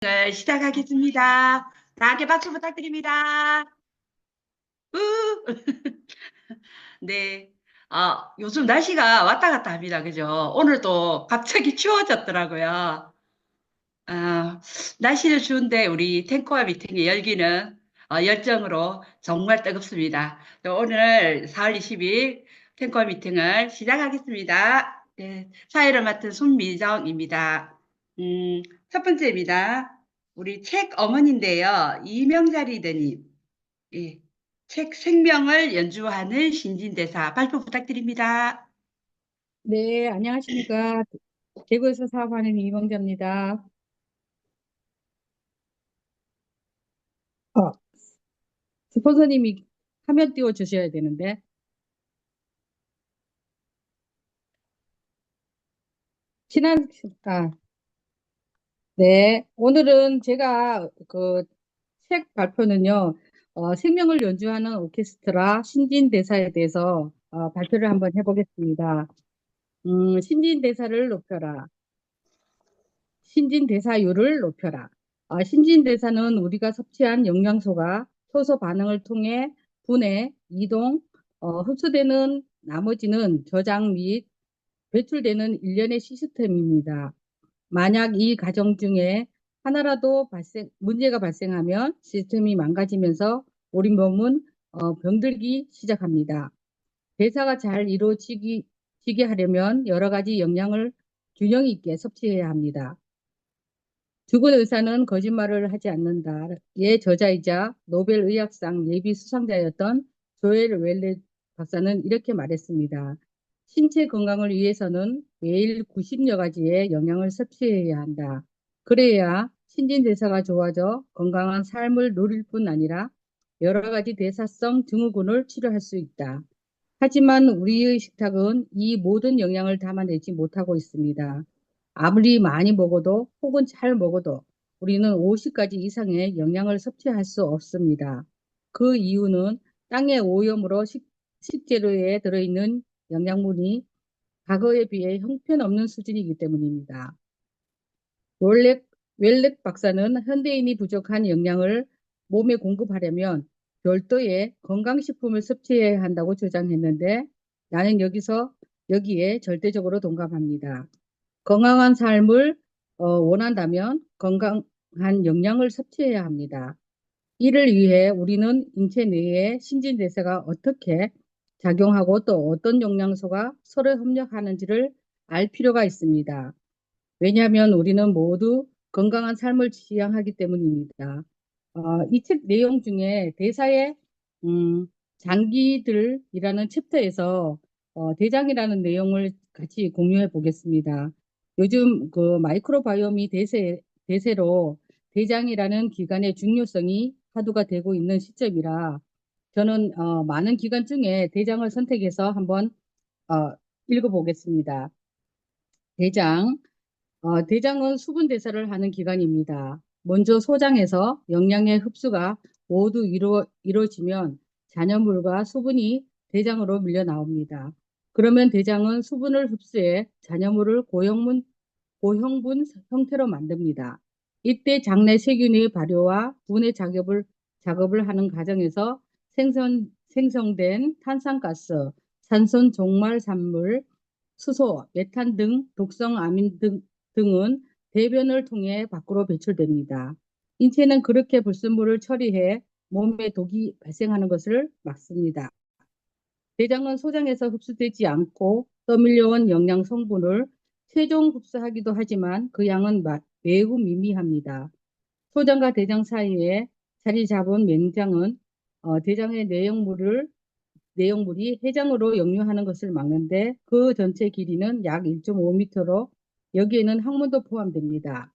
을 시작하겠습니다. 다 함께 박수 부탁드립니다. 우! 네. 요즘 날씨가 왔다 갔다 합니다. 그죠? 오늘도 갑자기 추워졌더라고요. 아, 날씨는 추운데 우리 탱커와 미팅의 열기는 열정으로 정말 뜨겁습니다. 오늘 4월 20일 탱커와 미팅을 시작하겠습니다. 네, 사회를 맡은 손미정입니다. 첫 번째입니다. 우리 책 어머니인데요. 이명자리더님. 예, 책 생명을 연주하는 신진대사 발표 부탁드립니다. 네, 안녕하십니까. 대구에서 사업하는 이명자입니다. 어, 스폰서님이 화면 띄워 주셔야 되는데, 지난, 아, 네, 오늘은 제가 그 책 발표는요, 생명을 연주하는 오케스트라 신진대사에 대해서 발표를 한번 해보겠습니다. 신진대사를 높여라. 신진대사율을 높여라. 신진대사는 우리가 섭취한 영양소가 효소 반응을 통해 분해, 이동, 흡수되는 나머지는 저장 및 배출되는 일련의 시스템입니다. 만약 이 과정 중에 하나라도 문제가 발생하면 시스템이 망가지면서 우리 몸은 병들기 시작합니다. 대사가 잘 이루어지게 하려면 여러 가지 영양을 균형 있게 섭취해야 합니다. 죽은 의사는 거짓말을 하지 않는다의 저자이자 노벨 의학상 예비 수상자였던 조엘 웰렛 박사는 이렇게 말했습니다. 신체 건강을 위해서는 매일 90여 가지의 영양을 섭취해야 한다. 그래야 신진대사가 좋아져 건강한 삶을 누릴 뿐 아니라 여러 가지 대사성 증후군을 치료할 수 있다. 하지만 우리의 식탁은 이 모든 영양을 담아내지 못하고 있습니다. 아무리 많이 먹어도 혹은 잘 먹어도 우리는 50가지 이상의 영양을 섭취할 수 없습니다. 그 이유는 땅의 오염으로 식재료에 들어있는 영양분이 과거에 비해 형편없는 수준이기 때문입니다. 웰렛, 웰렛 박사는 현대인이 부족한 영양을 몸에 공급하려면 별도의 건강식품을 섭취해야 한다고 주장했는데 나는 여기에 절대적으로 동감합니다. 건강한 삶을 원한다면 건강한 영양을 섭취해야 합니다. 이를 위해 우리는 인체 내에 신진대사가 어떻게 작용하고 또 어떤 영양소가 서로 협력하는지를 알 필요가 있습니다. 왜냐하면 우리는 모두 건강한 삶을 지향하기 때문입니다. 이 책 내용 중에 대사의 음, 장기들이라는 챕터에서 대장이라는 내용을 같이 공유해 보겠습니다. 요즘 그 마이크로바이옴이 대세로 대장이라는 기관의 중요성이 화두가 되고 있는 시점이라 저는 많은 기관 중에 대장을 선택해서 한번 어, 읽어보겠습니다. 대장. 대장은 수분 대사를 하는 기관입니다. 먼저 소장에서 영양의 흡수가 모두 이루어지면 잔여물과 수분이 대장으로 밀려 나옵니다. 그러면 대장은 수분을 흡수해 잔여물을 고형분 형태로 만듭니다. 이때 장내 세균의 발효와 분해 작업을 하는 과정에서 생성된 탄산가스, 산성 종말산물, 수소, 메탄 등 독성 아민 등은 대변을 통해 밖으로 배출됩니다. 인체는 그렇게 불순물을 처리해 몸에 독이 발생하는 것을 막습니다. 대장은 소장에서 흡수되지 않고 떠밀려온 영양 성분을 최종 흡수하기도 하지만 그 양은 매우 미미합니다. 소장과 대장 사이에 자리 잡은 맹장은 대장의 내용물이 해장으로 역류하는 것을 막는데 그 전체 길이는 약 1.5m로 여기에는 항문도 포함됩니다.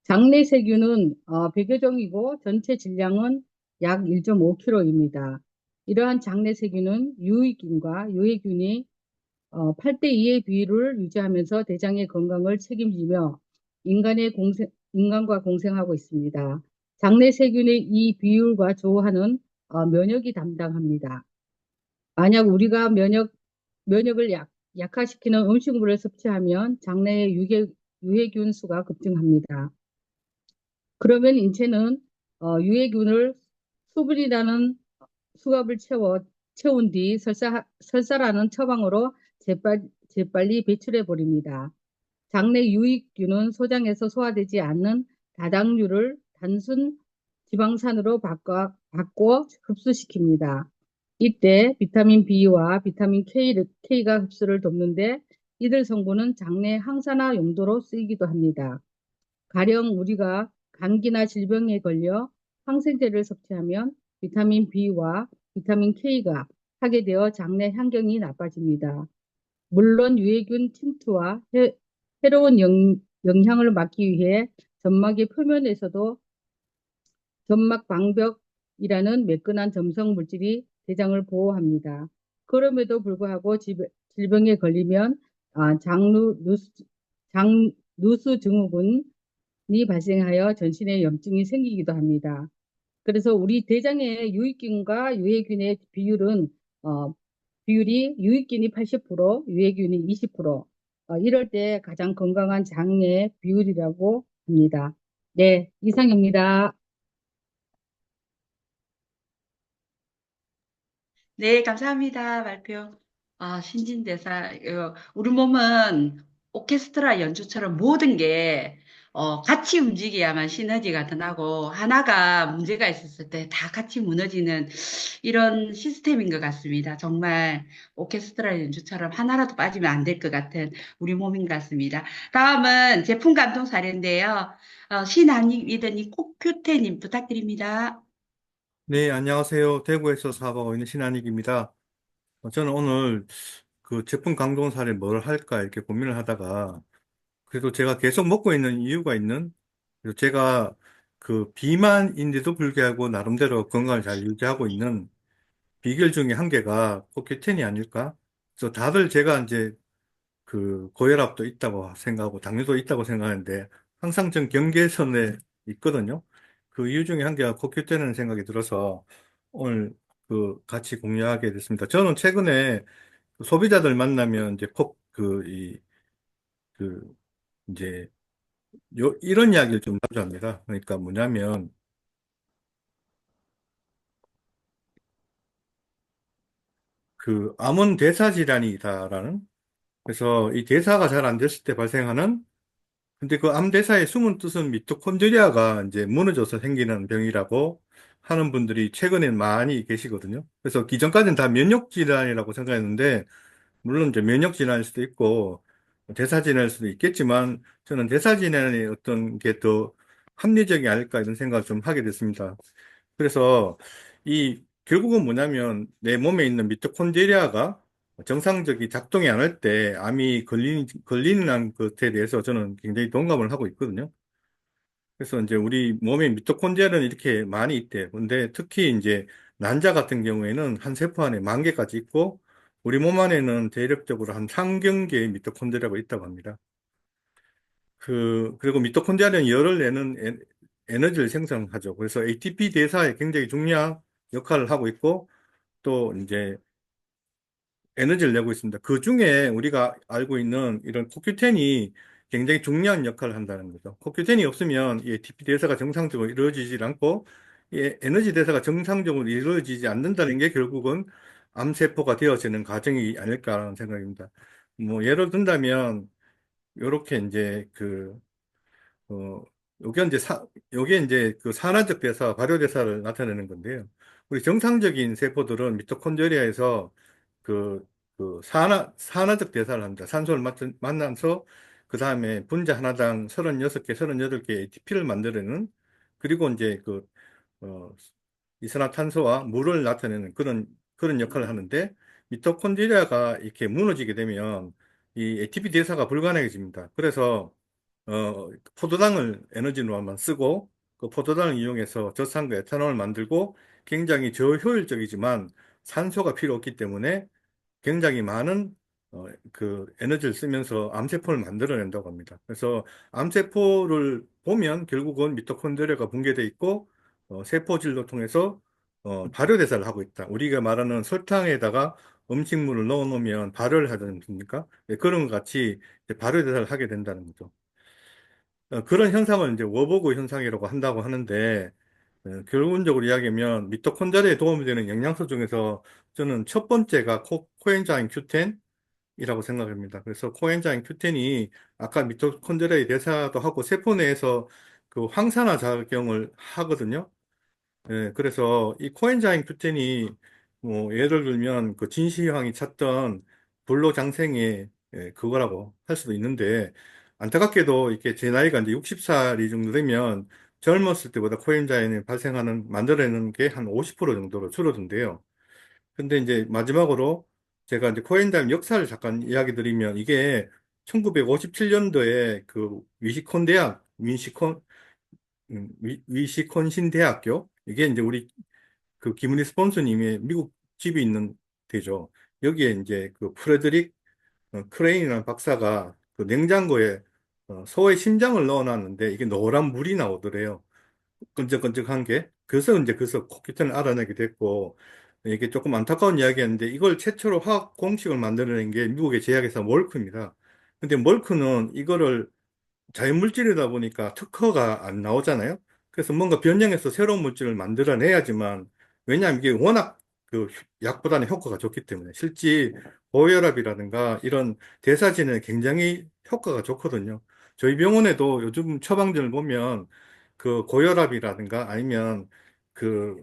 장내 세균은 100여 종이고 전체 질량은 약 1.5kg입니다. 이러한 장내 세균은 유익균과 유해균이 8대2의 비율을 유지하면서 대장의 건강을 책임지며 인간과 공생하고 있습니다. 장내 세균의 이 비율과 조화는 면역이 담당합니다. 만약 우리가 면역을 약화시키는 음식물을 섭취하면 장내의 유해균 수가 급증합니다. 그러면 인체는 유해균을 수분이라는 수갑을 채운 뒤 설사라는 처방으로 재빨리 배출해 버립니다. 장내 유익균은 소장에서 소화되지 않는 다당류를 단순 지방산으로 바꿔 흡수시킵니다. 이때 비타민 B와 비타민 K가 흡수를 돕는데 이들 성분은 장내 항산화 용도로 쓰이기도 합니다. 가령 우리가 감기나 질병에 걸려 항생제를 섭취하면 비타민 B와 비타민 K가 파괴되어 장내 환경이 나빠집니다. 물론 유해균 침투와 해로운 영향을 막기 위해 점막의 표면에서도 점막 방벽이라는 매끈한 점성 물질이 대장을 보호합니다. 그럼에도 불구하고 질병에 걸리면 장누수 증후군이 발생하여 전신에 염증이 생기기도 합니다. 그래서 우리 대장의 유익균과 유해균의 어, 비율이 유익균이 80%, 유해균이 20%, 이럴 때 가장 건강한 장의 비율이라고 합니다. 네, 이상입니다. 네, 감사합니다. 발표. 신진대사. 우리 몸은 오케스트라 연주처럼 모든 게 같이 움직여야만 시너지가 더 나고 하나가 문제가 있었을 때 다 같이 무너지는 이런 시스템인 것 같습니다. 정말 오케스트라 연주처럼 하나라도 빠지면 안 될 것 같은 우리 몸인 것 같습니다. 다음은 제품 감동 사례인데요. 신한익 리더님, 코큐태님 부탁드립니다. 네, 안녕하세요. 대구에서 사업하고 있는 신한익입니다. 저는 오늘 그 제품 강동사를 뭘 할까 이렇게 고민을 하다가 그래도 제가 계속 먹고 있는 이유가 있는 그리고 제가 그 비만인데도 불구하고 나름대로 건강을 잘 유지하고 있는 비결 중에 한 개가 코큐텐이 아닐까? 그래서 다들 제가 이제 그 고혈압도 있다고 생각하고 당뇨도 있다고 생각하는데 항상 좀 경계선에 있거든요. 그 이유 중에 한 개가 코큐테는 생각이 들어서 오늘 그 같이 공유하게 됐습니다. 저는 최근에 그 소비자들 만나면 이제 그, 이제 이런 이야기를 좀 자주 합니다. 그러니까 뭐냐면 그 암은 대사 질환이다라는 그래서 이 대사가 잘 안 됐을 때 발생하는 근데 그 암대사의 숨은 뜻은 미토콘드리아가 이제 무너져서 생기는 병이라고 하는 분들이 최근에 많이 계시거든요. 그래서 기존까지는 다 면역질환이라고 생각했는데, 물론 이제 면역질환일 수도 있고, 대사질환일 수도 있겠지만, 저는 대사질환의 어떤 게 더 합리적이 아닐까 이런 생각을 좀 하게 됐습니다. 그래서 결국은 뭐냐면 내 몸에 있는 미토콘드리아가 정상적인 작동이 안 할 때 암이 걸리는 것에 대해서 저는 굉장히 동감을 하고 있거든요. 그래서 이제 우리 몸에 미토콘드리아는 이렇게 많이 있대요. 근데 특히 이제 난자 같은 경우에는 한 세포 안에 10,000개까지 있고 우리 몸 안에는 대략적으로 한 3,000개의 미토콘드리아가 있다고 합니다. 그리고 미토콘드리아는 열을 내는 에너지를 생성하죠. 그래서 ATP 대사에 굉장히 중요한 역할을 하고 있고 또 이제 에너지를 내고 있습니다. 그 중에 우리가 알고 있는 이런 코큐텐이 굉장히 중요한 역할을 한다는 거죠. 코큐텐이 없으면 이 ATP 대사가 정상적으로 이루어지지 않고 이 에너지 대사가 정상적으로 이루어지지 않는다는 게 결국은 암세포가 되어지는 과정이 아닐까라는 생각입니다. 뭐 예를 든다면 이렇게 이제 어, 요게 이제 그 산화적 대사, 발효 대사를 나타내는 건데요. 우리 정상적인 세포들은 미토콘드리아에서 그, 산화적 대사를 합니다. 산소를 만나서 그 다음에 분자 하나당 36개, 38개 ATP를 만들어내는 그리고 이제 어, 이산화탄소와 물을 나타내는 그런 역할을 하는데 미토콘드리아가 이렇게 무너지게 되면 이 ATP 대사가 불가능해집니다. 그래서 포도당을 에너지로만 쓰고 그 포도당을 이용해서 젖산과 에탄올을 만들고 굉장히 저효율적이지만 산소가 필요 없기 때문에 굉장히 많은 그 에너지를 쓰면서 암세포를 만들어낸다고 합니다. 그래서 암세포를 보면 결국은 미토콘드리아가 붕괴돼 있고 세포질로 통해서 발효대사를 하고 있다. 우리가 말하는 설탕에다가 음식물을 넣어 놓으면 발효를 하지 않습니까? 네, 그런 것 같이 이제 발효대사를 하게 된다는 거죠. 그런 현상을 이제 워버그 현상이라고 한다고 하는데, 결론적으로 이야기하면 미토콘드리아에 도움이 되는 영양소 중에서 저는 첫 번째가 코엔자임 Q10이라고 생각합니다. 그래서 코엔자임 Q10이 아까 미토콘드리아의 대사도 하고 세포 내에서 그 황산화 작용을 하거든요. 그래서 이 코엔자임 Q10이 뭐 예를 들면 그 진시황이 찾던 불로장생의 그거라고 할 수도 있는데 안타깝게도 이렇게 제 나이가 이제 60살이 정도 되면 젊었을 때보다 코엔자임이 만들어내는 게 한 50% 정도로 줄어든대요. 근데 이제 마지막으로 제가 이제 코엔자임 역사를 잠깐 이야기 드리면 이게 1957년도에 그 위시콘 대학, 위시콘신 대학교 이게 이제 우리 그 김은희 스폰서님의 미국 집이 있는 데죠. 여기에 이제 그 프레드릭 크레인이라는 박사가 그 냉장고에 소의 심장을 넣어놨는데 이게 노란 물이 나오더래요. 끈적끈적한 게. 그래서 이제 그래서 코키텐을 알아내게 됐고 이게 조금 안타까운 이야기였는데 이걸 최초로 화학 공식을 만들어낸 게 미국의 제약회사 멀크입니다. 근데 멀크는 이거를 자연물질이다 보니까 특허가 안 나오잖아요. 그래서 뭔가 변형해서 새로운 물질을 만들어내야지만, 왜냐하면 이게 워낙 그 약보다는 효과가 좋기 때문에, 실제 고혈압이라든가 이런 대사진에 굉장히 효과가 좋거든요. 저희 병원에도 요즘 처방전을 보면 그 고혈압이라든가 아니면 그,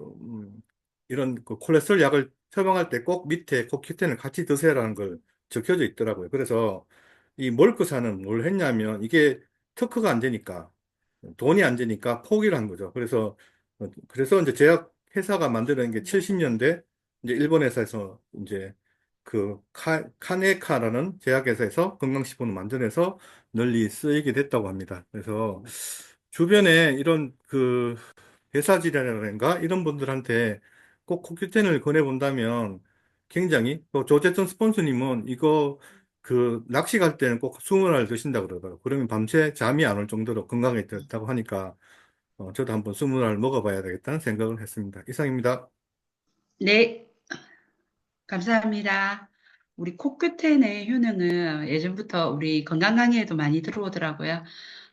이런 그 콜레스테롤 약을 처방할 때 꼭 밑에 코큐텐을 같이 드세요라는 걸 적혀져 있더라고요. 그래서 이 몰크사는 뭘 했냐면 이게 특허가 안 되니까 돈이 안 되니까 포기를 한 거죠. 그래서 이제 제약 회사가 만드는 게 70년대 이제 일본 회사에서 이제 그 카네카라는 제약 회사에서 건강식품을 만들어서 널리 쓰이게 됐다고 합니다. 그래서 주변에 이런 그 회사지라든가 이런 분들한테 꼭 코큐텐을 권해본다면 굉장히 또 조재천 스폰서님은 이거 그 낚시 갈 때는 꼭 20알 드신다 그러더라고요. 그러면 밤새 잠이 안 올 정도로 건강에 좋다고 하니까 저도 한번 20알 먹어봐야 되겠다는 생각을 했습니다. 이상입니다. 네, 감사합니다. 우리 코큐텐의 효능은 예전부터 우리 건강 강의에도 많이 들어오더라고요.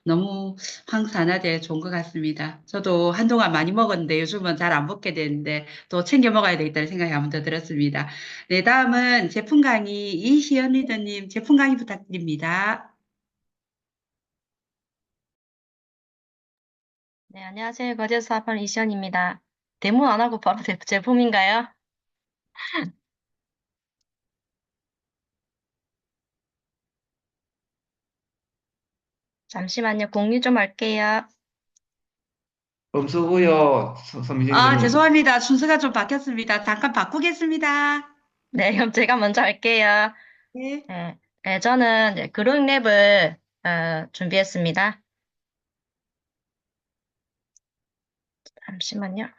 너무 항산화제 좋은 것 같습니다. 저도 한동안 많이 먹었는데 요즘은 잘 안 먹게 되는데 또 챙겨 먹어야 되겠다는 생각이 한 번 더 들었습니다. 네, 다음은 제품 강의 이시연 리더님 제품 강의 부탁드립니다. 네, 안녕하세요. 거제도 사업하는 이시연입니다. 데모 안 하고 바로 제품인가요? 잠시만요. 공유 좀 할게요. 없어고요. 아, 서미진님. 죄송합니다. 순서가 좀 바뀌었습니다. 잠깐 바꾸겠습니다. 네, 그럼 제가 먼저 할게요. 네. 네, 네, 저는 이제 그룹 랩을 준비했습니다. 잠시만요.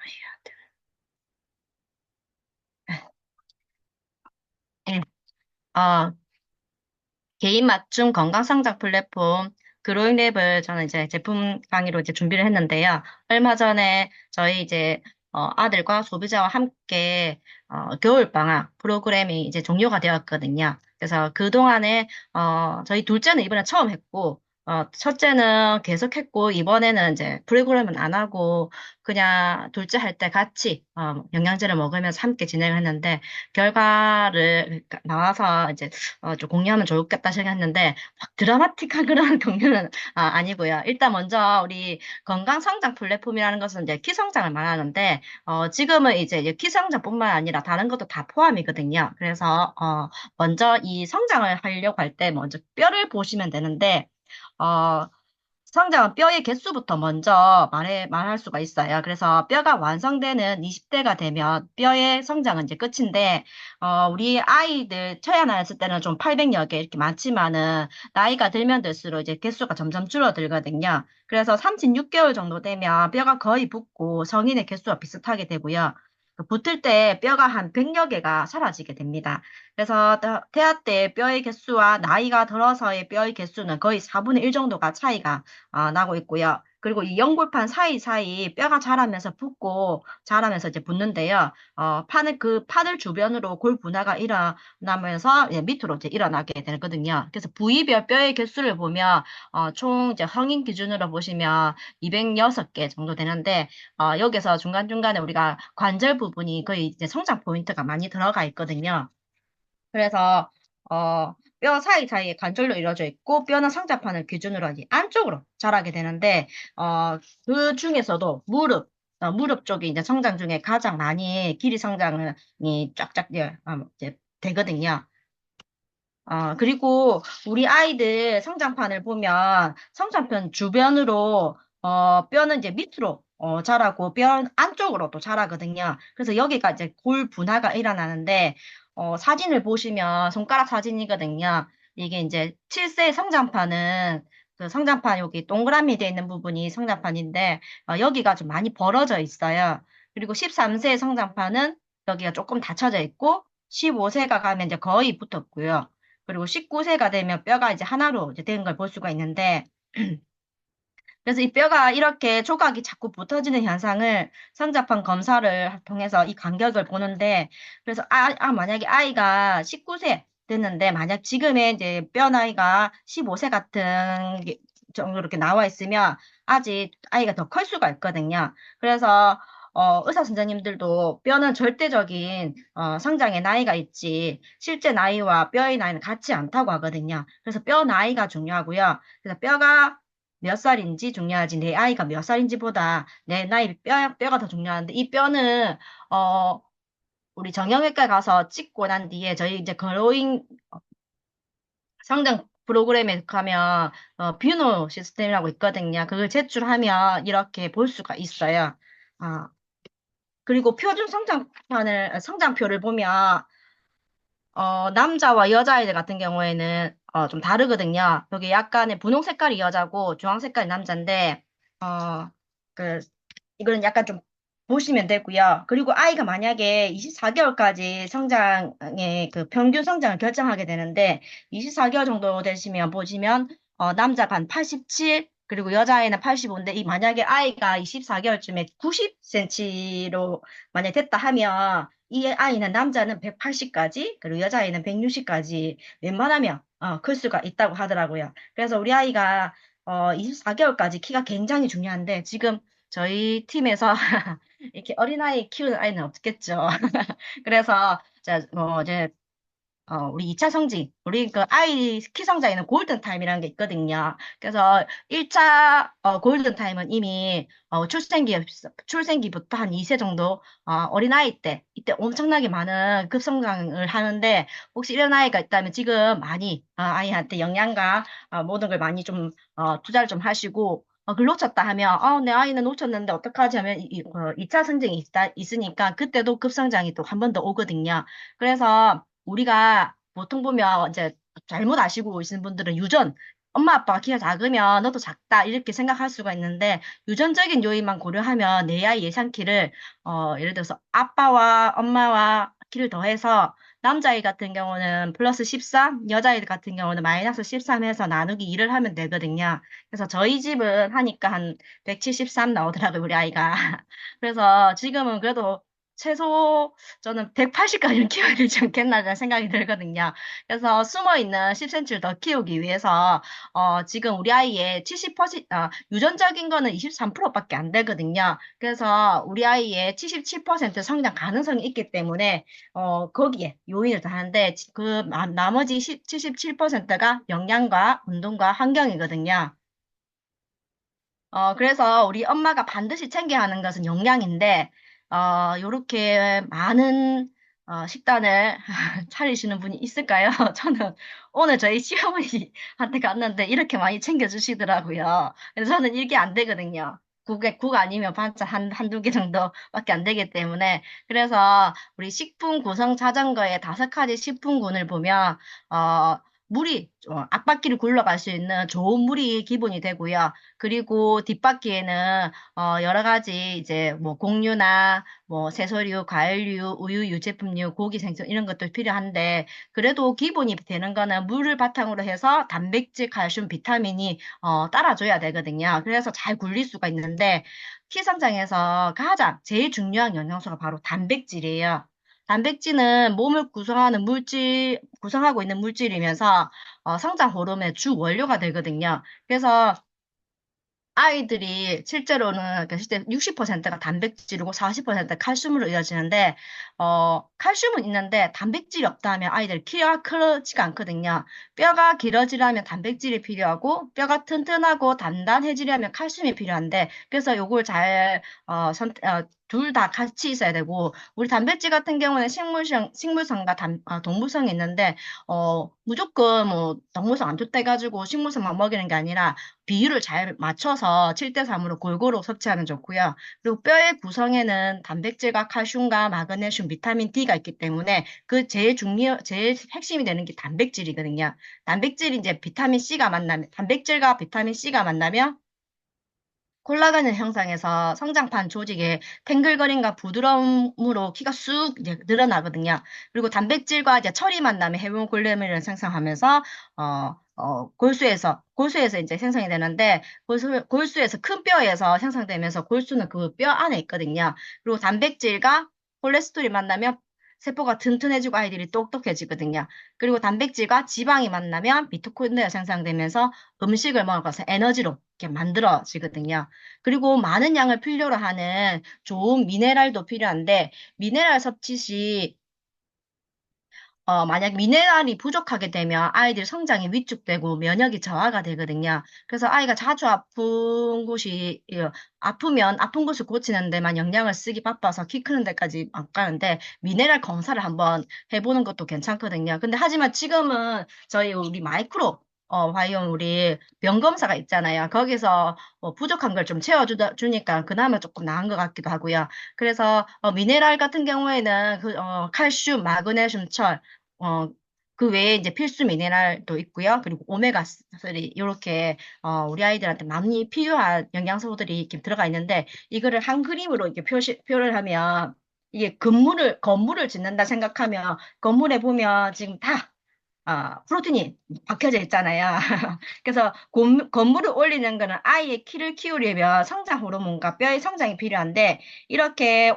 네, 어, 개인 맞춤 건강상장 플랫폼 그로잉랩을 저는 이제 제품 강의로 이제 준비를 했는데요. 얼마 전에 저희 이제 아들과 소비자와 함께 겨울방학 프로그램이 이제 종료가 되었거든요. 그래서 그동안에 저희 둘째는 이번에 처음 했고 첫째는 계속 했고 이번에는 이제 프로그램은 안 하고 그냥 둘째 할 때 같이 영양제를 먹으면서 함께 진행을 했는데 결과를 나와서 이제 좀 공유하면 좋겠다 생각했는데 막 드라마틱한 그런 경우는 아니고요. 일단 먼저 우리 건강성장 플랫폼이라는 것은 이제 키성장을 말하는데 지금은 이제 키성장뿐만 아니라 다른 것도 다 포함이거든요. 그래서 먼저 이 성장을 하려고 할 때 먼저 뼈를 보시면 되는데 어, 성장은 뼈의 개수부터 먼저 말할 수가 있어요. 그래서 뼈가 완성되는 20대가 되면 뼈의 성장은 이제 끝인데, 우리 아이들 태어났을 때는 좀 800여 개 이렇게 많지만은, 나이가 들면 들수록 이제 개수가 점점 줄어들거든요. 그래서 36개월 정도 되면 뼈가 거의 붙고 성인의 개수와 비슷하게 되고요. 그 붙을 때 뼈가 한 100여 개가 사라지게 됩니다. 그래서 태아 때 뼈의 개수와 나이가 들어서의 뼈의 개수는 거의 4분의 1 정도가 차이가 나고 있고요. 그리고 이 연골판 사이사이 뼈가 자라면서 붓고 자라면서 이제 붓는데요. 그 판을 주변으로 골 분화가 일어나면서 이제 밑으로 이제 일어나게 되거든요. 그래서 부위별 뼈의 개수를 보면 총 이제 성인 기준으로 보시면 206개 정도 되는데 여기서 중간중간에 우리가 관절 부분이 거의 이제 성장 포인트가 많이 들어가 있거든요. 그래서 뼈 사이사이에 관절로 이루어져 있고 뼈는 성장판을 기준으로 이제 안쪽으로 자라게 되는데 그 중에서도 무릎 쪽이 이제 성장 중에 가장 많이 길이 성장이 쫙쫙 이제 되거든요. 그리고 우리 아이들 성장판을 보면 성장판 주변으로 뼈는 이제 밑으로 자라고 뼈 안쪽으로 또 자라거든요. 그래서 여기가 이제 골 분화가 일어나는데 사진을 보시면 손가락 사진이거든요. 이게 이제 7세 성장판은 그 성장판 여기 동그라미 되어 있는 부분이 성장판인데 여기가 좀 많이 벌어져 있어요. 그리고 13세 성장판은 여기가 조금 닫혀져 있고 15세가 가면 이제 거의 붙었고요. 그리고 19세가 되면 뼈가 이제 하나로 이제 된 걸 볼 수가 있는데, 그래서 이 뼈가 이렇게 조각이 자꾸 붙어지는 현상을 성장판 검사를 통해서 이 간격을 보는데, 그래서 만약에 아이가 19세 됐는데, 만약 지금의 이제 뼈 나이가 15세 같은 정도로 이렇게 나와 있으면, 아직 아이가 더 클 수가 있거든요. 그래서 의사 선생님들도 뼈는 절대적인 성장의 나이가 있지 실제 나이와 뼈의 나이는 같지 않다고 하거든요. 그래서 뼈 나이가 중요하고요. 그래서 뼈가 몇 살인지 중요하지 내 아이가 몇 살인지보다 내 나이 뼈가 더 중요한데 이 뼈는 어 우리 정형외과 가서 찍고 난 뒤에 저희 이제 그로잉 성장 프로그램에 가면 뷰노 시스템이라고 있거든요. 그걸 제출하면 이렇게 볼 수가 있어요. 아, 그리고 표준 성장표를 보면, 남자와 여자아이들 같은 경우에는, 좀 다르거든요. 여기 약간의 분홍 색깔이 여자고, 주황 색깔이 남자인데, 어, 그, 이거는 약간 좀 보시면 되고요. 그리고 아이가 만약에 24개월까지 성장의 그 평균 성장을 결정하게 되는데 24개월 정도 되시면 보시면 남자가 한 87, 그리고 여자아이는 85인데 이 만약에 아이가 24개월쯤에 90cm로 만약 됐다 하면 이 아이는 남자는 180까지 그리고 여자아이는 160까지 웬만하면 클 수가 있다고 하더라고요. 그래서 우리 아이가 24개월까지 키가 굉장히 중요한데 지금 저희 팀에서 이렇게 어린아이 키우는 아이는 없겠죠. 그래서 이제 우리 2차 성징, 우리 그 아이 키 성장에는 골든 타임이라는 게 있거든요. 그래서 1차 골든 타임은 이미 출생기부터 한 2세 정도 어린아이 때 이때 엄청나게 많은 급성장을 하는데 혹시 이런 아이가 있다면 지금 많이 아이한테 영양과 모든 걸 많이 좀 투자를 좀 하시고 그걸 놓쳤다 하면 내 아이는 놓쳤는데 어떡하지 하면 2차 성징이 있으니까 그때도 급성장이 또 한 번 더 오거든요. 그래서 우리가 보통 보면 이제 잘못 아시고 계시는 분들은 유전, 엄마 아빠가 키가 작으면 너도 작다 이렇게 생각할 수가 있는데 유전적인 요인만 고려하면 내 아이 예상 키를 예를 들어서 아빠와 엄마와 키를 더해서 남자아이 같은 경우는 플러스 13, 여자아이 같은 경우는 마이너스 13 해서 나누기 2를 하면 되거든요. 그래서 저희 집은 하니까 한 173 나오더라고요, 우리 아이가. 그래서 지금은 그래도 최소 저는 180까지는 키워야 되지 않겠나라는 생각이 들거든요. 그래서 숨어있는 10cm를 더 키우기 위해서, 지금 우리 아이의 70%, 유전적인 거는 23%밖에 안 되거든요. 그래서 우리 아이의 77% 성장 가능성이 있기 때문에, 거기에 요인을 다하는데, 나머지 77%가 영양과 운동과 환경이거든요. 그래서 우리 엄마가 반드시 챙겨야 하는 것은 영양인데, 요렇게 많은, 식단을 차리시는 분이 있을까요? 저는 오늘 저희 시어머니한테 갔는데 이렇게 많이 챙겨주시더라고요. 그래서 저는 이게 안 되거든요. 국 아니면 반찬 한두 개 정도밖에 안 되기 때문에. 그래서 우리 식품 구성 자전거의 5가지 식품군을 보면, 어, 물이 앞바퀴를 굴러갈 수 있는 좋은 물이 기본이 되고요. 그리고 뒷바퀴에는 여러 가지 이제 뭐 곡류나 뭐 채소류, 과일류, 우유, 유제품류, 고기, 생선 이런 것도 필요한데 그래도 기본이 되는 거는 물을 바탕으로 해서 단백질, 칼슘, 비타민이 따라줘야 되거든요. 그래서 잘 굴릴 수가 있는데 키성장에서 가장 제일 중요한 영양소가 바로 단백질이에요. 단백질은 몸을 구성하고 있는 물질이면서 성장 호르몬의 주 원료가 되거든요. 그래서 아이들이 실제로는 그 실제 60%가 단백질이고 40% 칼슘으로 이어지는데 칼슘은 있는데 단백질이 없다면 아이들 키가 크지가 않거든요. 뼈가 길어지려면 단백질이 필요하고 뼈가 튼튼하고 단단해지려면 칼슘이 필요한데 그래서 요걸 잘 둘 다 같이 있어야 되고 우리 단백질 같은 경우는 식물성과 동물성이 있는데 무조건 뭐 동물성 안 좋다 해가지고 식물성만 먹이는 게 아니라 비율을 잘 맞춰서 7대3으로 골고루 섭취하면 좋고요. 그리고 뼈의 구성에는 단백질과 칼슘과 마그네슘, 비타민 D가 있기 때문에 그 제일 핵심이 되는 게 단백질이거든요. 단백질이 이제 단백질과 비타민 C가 만나면 콜라겐을 형성해서 성장판 조직의 탱글거림과 부드러움으로 키가 쑥 이제 늘어나거든요. 그리고 단백질과 이제 철이 만나면 헤모글로빈을 생성하면서 골수에서 이제 생성이 되는데 골수에서 큰 뼈에서 생성되면서 골수는 그 뼈 안에 있거든요. 그리고 단백질과 콜레스테롤이 만나면 세포가 튼튼해지고 아이들이 똑똑해지거든요. 그리고 단백질과 지방이 만나면 미토콘드리아 생성되면서 음식을 먹어서 에너지로 이렇게 만들어지거든요. 그리고 많은 양을 필요로 하는 좋은 미네랄도 필요한데 미네랄 섭취 시 만약 미네랄이 부족하게 되면 아이들 성장이 위축되고 면역이 저하가 되거든요. 그래서 아이가 자주 아프면 아픈 곳을 고치는 데만 영양을 쓰기 바빠서 키 크는 데까지 안 가는데 미네랄 검사를 한번 해보는 것도 괜찮거든요. 근데 하지만 지금은 우리 마이크로 바이옴 우리 병 검사가 있잖아요. 거기서 부족한 걸 좀 채워주니까 그나마 조금 나은 것 같기도 하고요. 그래서 미네랄 같은 경우에는 칼슘, 마그네슘, 철 어, 그 외에 이제 필수 미네랄도 있고요. 그리고 오메가3 이렇게 우리 아이들한테 많이 필요한 영양소들이 이렇게 들어가 있는데 이거를 한 그림으로 이렇게 표를 하면 이게 건물을 짓는다 생각하면 건물에 보면 지금 다 프로틴이 박혀져 있잖아요. 그래서 건물을 올리는 거는 아이의 키를 키우려면 성장 호르몬과 뼈의 성장이 필요한데 이렇게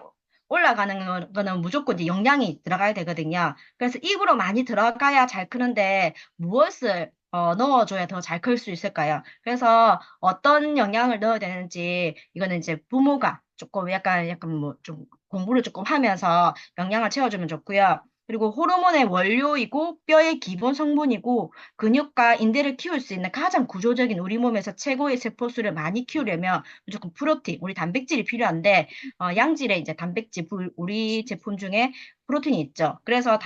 올라가는 거는 무조건 이제 영양이 들어가야 되거든요. 그래서 입으로 많이 들어가야 잘 크는데 무엇을 넣어줘야 더 잘 클 수 있을까요? 그래서 어떤 영양을 넣어야 되는지 이거는 이제 부모가 조금 약간 뭐 좀 공부를 조금 하면서 영양을 채워주면 좋고요. 그리고 호르몬의 원료이고 뼈의 기본 성분이고 근육과 인대를 키울 수 있는 가장 구조적인 우리 몸에서 최고의 세포수를 많이 키우려면 무조건 프로틴, 우리 단백질이 필요한데 양질의 이제 단백질 우리 제품 중에 프로틴이 있죠. 그래서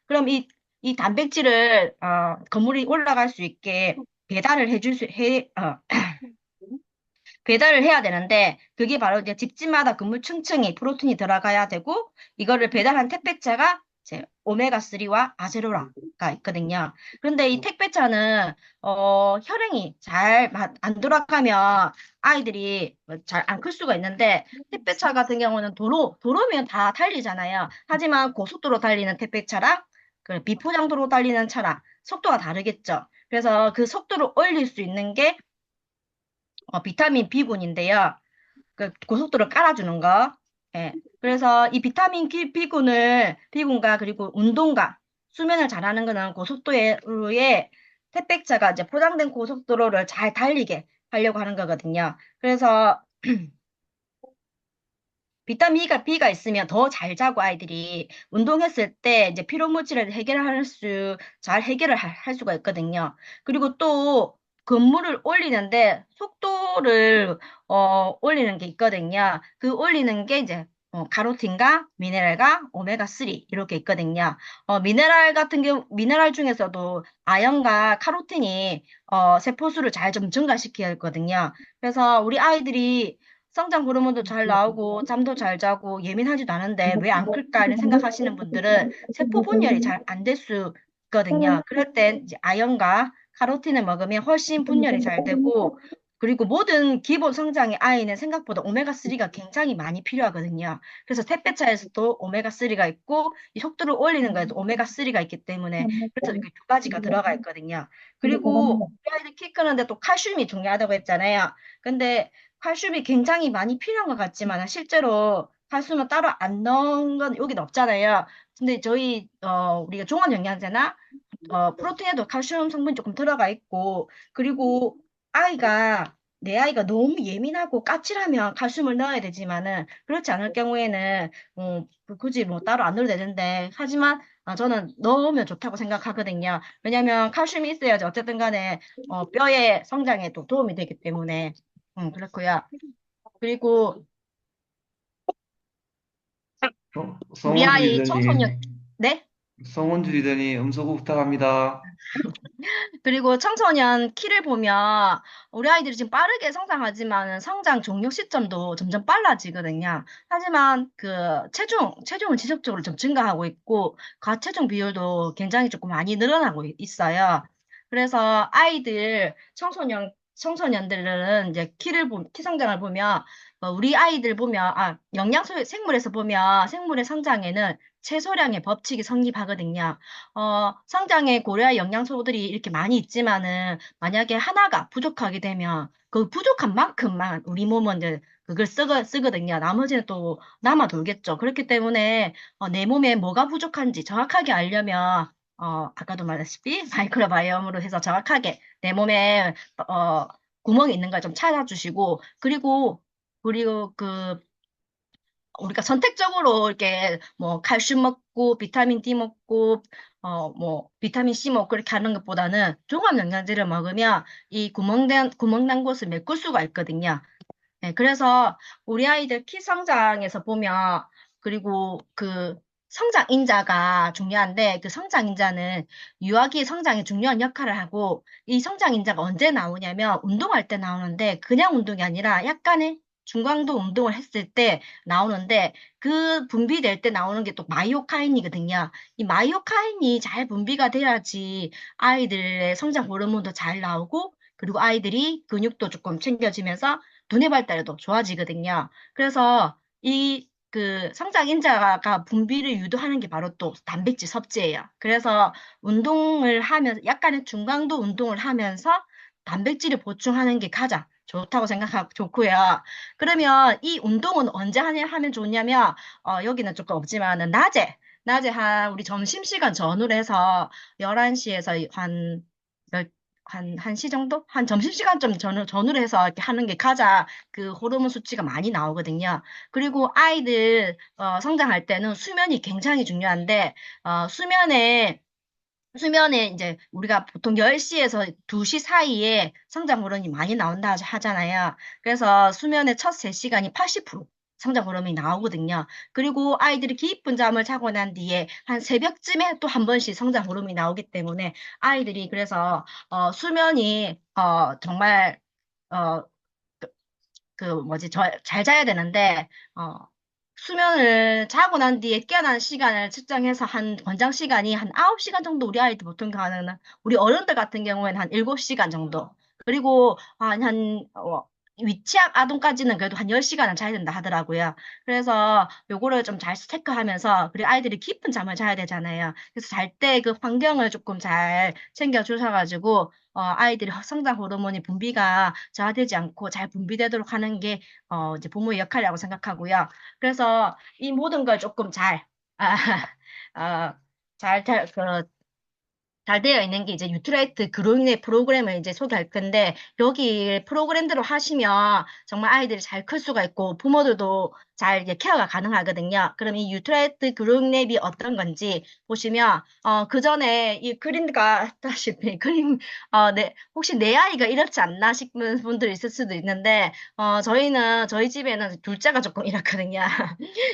그럼 이 단백질을 건물이 올라갈 수 있게 배달을 배달을 해야 되는데 그게 바로 이제 집집마다 건물 층층이 프로틴이 들어가야 되고 이거를 배달한 택배차가 이제 오메가3와 아제로라가 있거든요. 그런데 이 택배차는 혈행이 잘 안 돌아가면 아이들이 잘 안 클 수가 있는데 택배차 같은 경우는 도로면 다 달리잖아요. 하지만 고속도로 달리는 택배차랑 그 비포장도로 달리는 차랑 속도가 다르겠죠. 그래서 그 속도를 올릴 수 있는 게 비타민 B군인데요. 그 고속도로 깔아주는 거. 예. 그래서 이 비군과 그리고 운동과 수면을 잘하는 거는 고속도로에 택배차가 이제 포장된 고속도로를 잘 달리게 하려고 하는 거거든요. 그래서 비타민 B가 있으면 더 잘 자고 아이들이 운동했을 때 이제 피로 물질을 잘 해결을 할 수가 있거든요. 그리고 또 근무를 올리는데 속도를 올리는 게 있거든요. 그 올리는 게 이제 카로틴과 미네랄과 오메가3 이렇게 있거든요. 미네랄 중에서도 아연과 카로틴이 세포수를 잘 좀 증가시키거든요. 그래서 우리 아이들이 성장 호르몬도 잘 나오고 잠도 잘 자고 예민하지도 않은데 왜 안 클까 이런 생각하시는 분들은 세포 분열이 잘 안 될 수 있거든요. 그럴 때 이제 아연과 카로틴을 먹으면 훨씬 분열이 잘 되고, 그리고 모든 기본 성장의 아이는 생각보다 오메가3가 굉장히 많이 필요하거든요. 그래서 택배차에서도 오메가3가 있고, 이 속도를 올리는 거에도 오메가3가 있기 때문에, 그래서 이렇게 두 가지가 들어가 있거든요. 그리고 우리 아이들 키 크는데 또 칼슘이 중요하다고 했잖아요. 근데 칼슘이 굉장히 많이 필요한 것 같지만, 실제로 칼슘은 따로 안 넣은 건 여긴 없잖아요. 근데 저희, 우리가 종합영양제나, 프로틴에도 칼슘 성분이 조금 들어가 있고, 그리고 내 아이가 너무 예민하고 까칠하면 칼슘을 넣어야 되지만은, 그렇지 않을 경우에는, 굳이 뭐 따로 안 넣어도 되는데, 하지만, 저는 넣으면 좋다고 생각하거든요. 왜냐면 칼슘이 있어야지 어쨌든 간에, 뼈의 성장에도 도움이 되기 때문에, 그렇고요. 그리고 우리 성원주 아이 청소년, 리더님, 네? 성원주 리더님, 음소거 부탁합니다. 그리고 청소년 키를 보면 우리 아이들이 지금 빠르게 성장하지만 성장 종료 시점도 점점 빨라지거든요. 하지만 그 체중은 지속적으로 좀 증가하고 있고 과체중 비율도 굉장히 조금 많이 늘어나고 있어요. 그래서 청소년들은 이제 키 성장을 보면 우리 아이들 보면 영양소 생물에서 보면 생물의 성장에는 채소량의 법칙이 성립하거든요. 성장에 고려할 영양소들이 이렇게 많이 있지만은, 만약에 하나가 부족하게 되면, 그 부족한 만큼만 우리 몸은 이제 그걸 쓰거든요. 나머지는 또 남아 돌겠죠. 그렇기 때문에, 내 몸에 뭐가 부족한지 정확하게 알려면, 아까도 말했다시피, 마이크로바이옴으로 해서 정확하게 내 몸에, 어, 구멍이 있는 걸 좀 찾아주시고, 그리고 우리가 선택적으로 이렇게 뭐 칼슘 먹고 비타민 D 먹고 뭐 비타민 C 먹고 그렇게 하는 것보다는 종합 영양제를 먹으면 이 구멍난 곳을 메꿀 수가 있거든요. 네, 그래서 우리 아이들 키 성장에서 보면 그리고 그 성장 인자가 중요한데 그 성장 인자는 유아기 성장에 중요한 역할을 하고 이 성장 인자가 언제 나오냐면 운동할 때 나오는데 그냥 운동이 아니라 약간의 중강도 운동을 했을 때 나오는데 그 분비될 때 나오는 게 또 마이오카인이거든요. 이 마이오카인이 잘 분비가 돼야지 아이들의 성장 호르몬도 잘 나오고 그리고 아이들이 근육도 조금 챙겨지면서 두뇌 발달도 좋아지거든요. 그래서 성장 인자가 분비를 유도하는 게 바로 또 단백질 섭취예요. 그래서 운동을 하면서, 약간의 중강도 운동을 하면서 단백질을 보충하는 게 가장 좋다고 생각하고 좋고요. 그러면 이 운동은 언제 하면 좋냐면, 여기는 조금 없지만은 낮에 우리 점심시간 전후로 해서 11시에서 한 1시 정도? 한 점심시간 좀 전후로 해서 이렇게 하는 게 가장 그 호르몬 수치가 많이 나오거든요. 그리고 아이들, 성장할 때는 수면이 굉장히 중요한데, 수면에 이제 우리가 보통 10시에서 2시 사이에 성장 호르몬이 많이 나온다 하잖아요. 그래서 수면의 첫 3시간이 80% 성장 호르몬이 나오거든요. 그리고 아이들이 깊은 잠을 자고 난 뒤에 한 새벽쯤에 또 한 번씩 성장 호르몬이 나오기 때문에 아이들이 그래서 수면이 정말 어, 잘 자야 되는데, 수면을 자고 난 뒤에 깨어나는 시간을 측정해서 권장 시간이 한 9시간 정도 우리 아이들 보통 가는, 우리 어른들 같은 경우에는 한 7시간 정도. 그리고 위치학 아동까지는 그래도 한 10시간은 자야 된다 하더라고요. 그래서 요거를 좀 잘 체크하면서, 그리고 아이들이 깊은 잠을 자야 되잖아요. 그래서 잘 때 그 환경을 조금 잘 챙겨주셔가지고, 아이들이 성장 호르몬이 분비가 저하되지 않고 잘 분비되도록 하는 게 이제 부모의 역할이라고 생각하고요. 그래서 이 모든 걸 조금 아, 어, 잘 되어 있는 게 이제 유트라이트 그로잉의 프로그램을 이제 소개할 건데 여기 프로그램대로 하시면 정말 아이들이 잘 클 수가 있고 부모들도 잘 이제 케어가 가능하거든요. 그럼 이 유트라이트 그로잉랩이 어떤 건지 보시면 그 전에 이 그림과 다시피 혹시 내 아이가 이렇지 않나 싶은 분들이 있을 수도 있는데 저희 집에는 둘째가 조금 이렇거든요.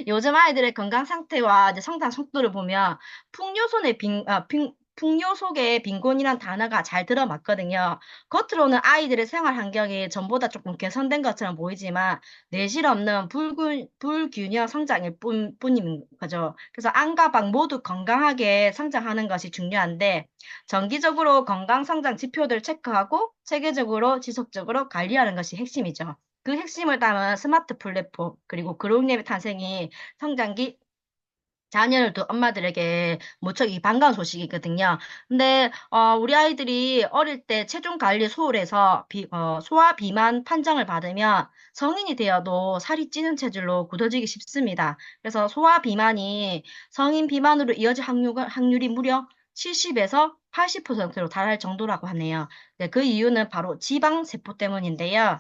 요즘 아이들의 건강 상태와 이제 성장 속도를 보면 풍요 속에 빈곤이란 단어가 잘 들어맞거든요. 겉으로는 아이들의 생활 환경이 전보다 조금 개선된 것처럼 보이지만 내실 없는 불균형 성장일 뿐인 거죠. 그래서 안과 방 모두 건강하게 성장하는 것이 중요한데 정기적으로 건강 성장 지표들 체크하고 체계적으로 지속적으로 관리하는 것이 핵심이죠. 그 핵심을 담은 스마트 플랫폼 그리고 그로잉랩의 탄생이 성장기 자녀를 둔 엄마들에게 무척 반가운 소식이거든요. 근데 우리 아이들이 어릴 때 체중 관리 소홀해서 소아 비만 판정을 받으면 성인이 되어도 살이 찌는 체질로 굳어지기 쉽습니다. 그래서 소아 비만이 성인 비만으로 이어질 확률이 무려 70에서 80%로 달할 정도라고 하네요. 네, 그 이유는 바로 지방 세포 때문인데요.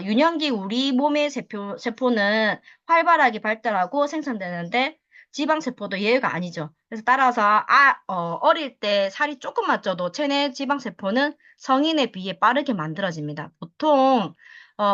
유년기 우리 몸의 세포는 활발하게 발달하고 생산되는데 지방세포도 예외가 아니죠. 그래서 따라서 어릴 때 살이 조금만 쪄도 체내 지방세포는 성인에 비해 빠르게 만들어집니다.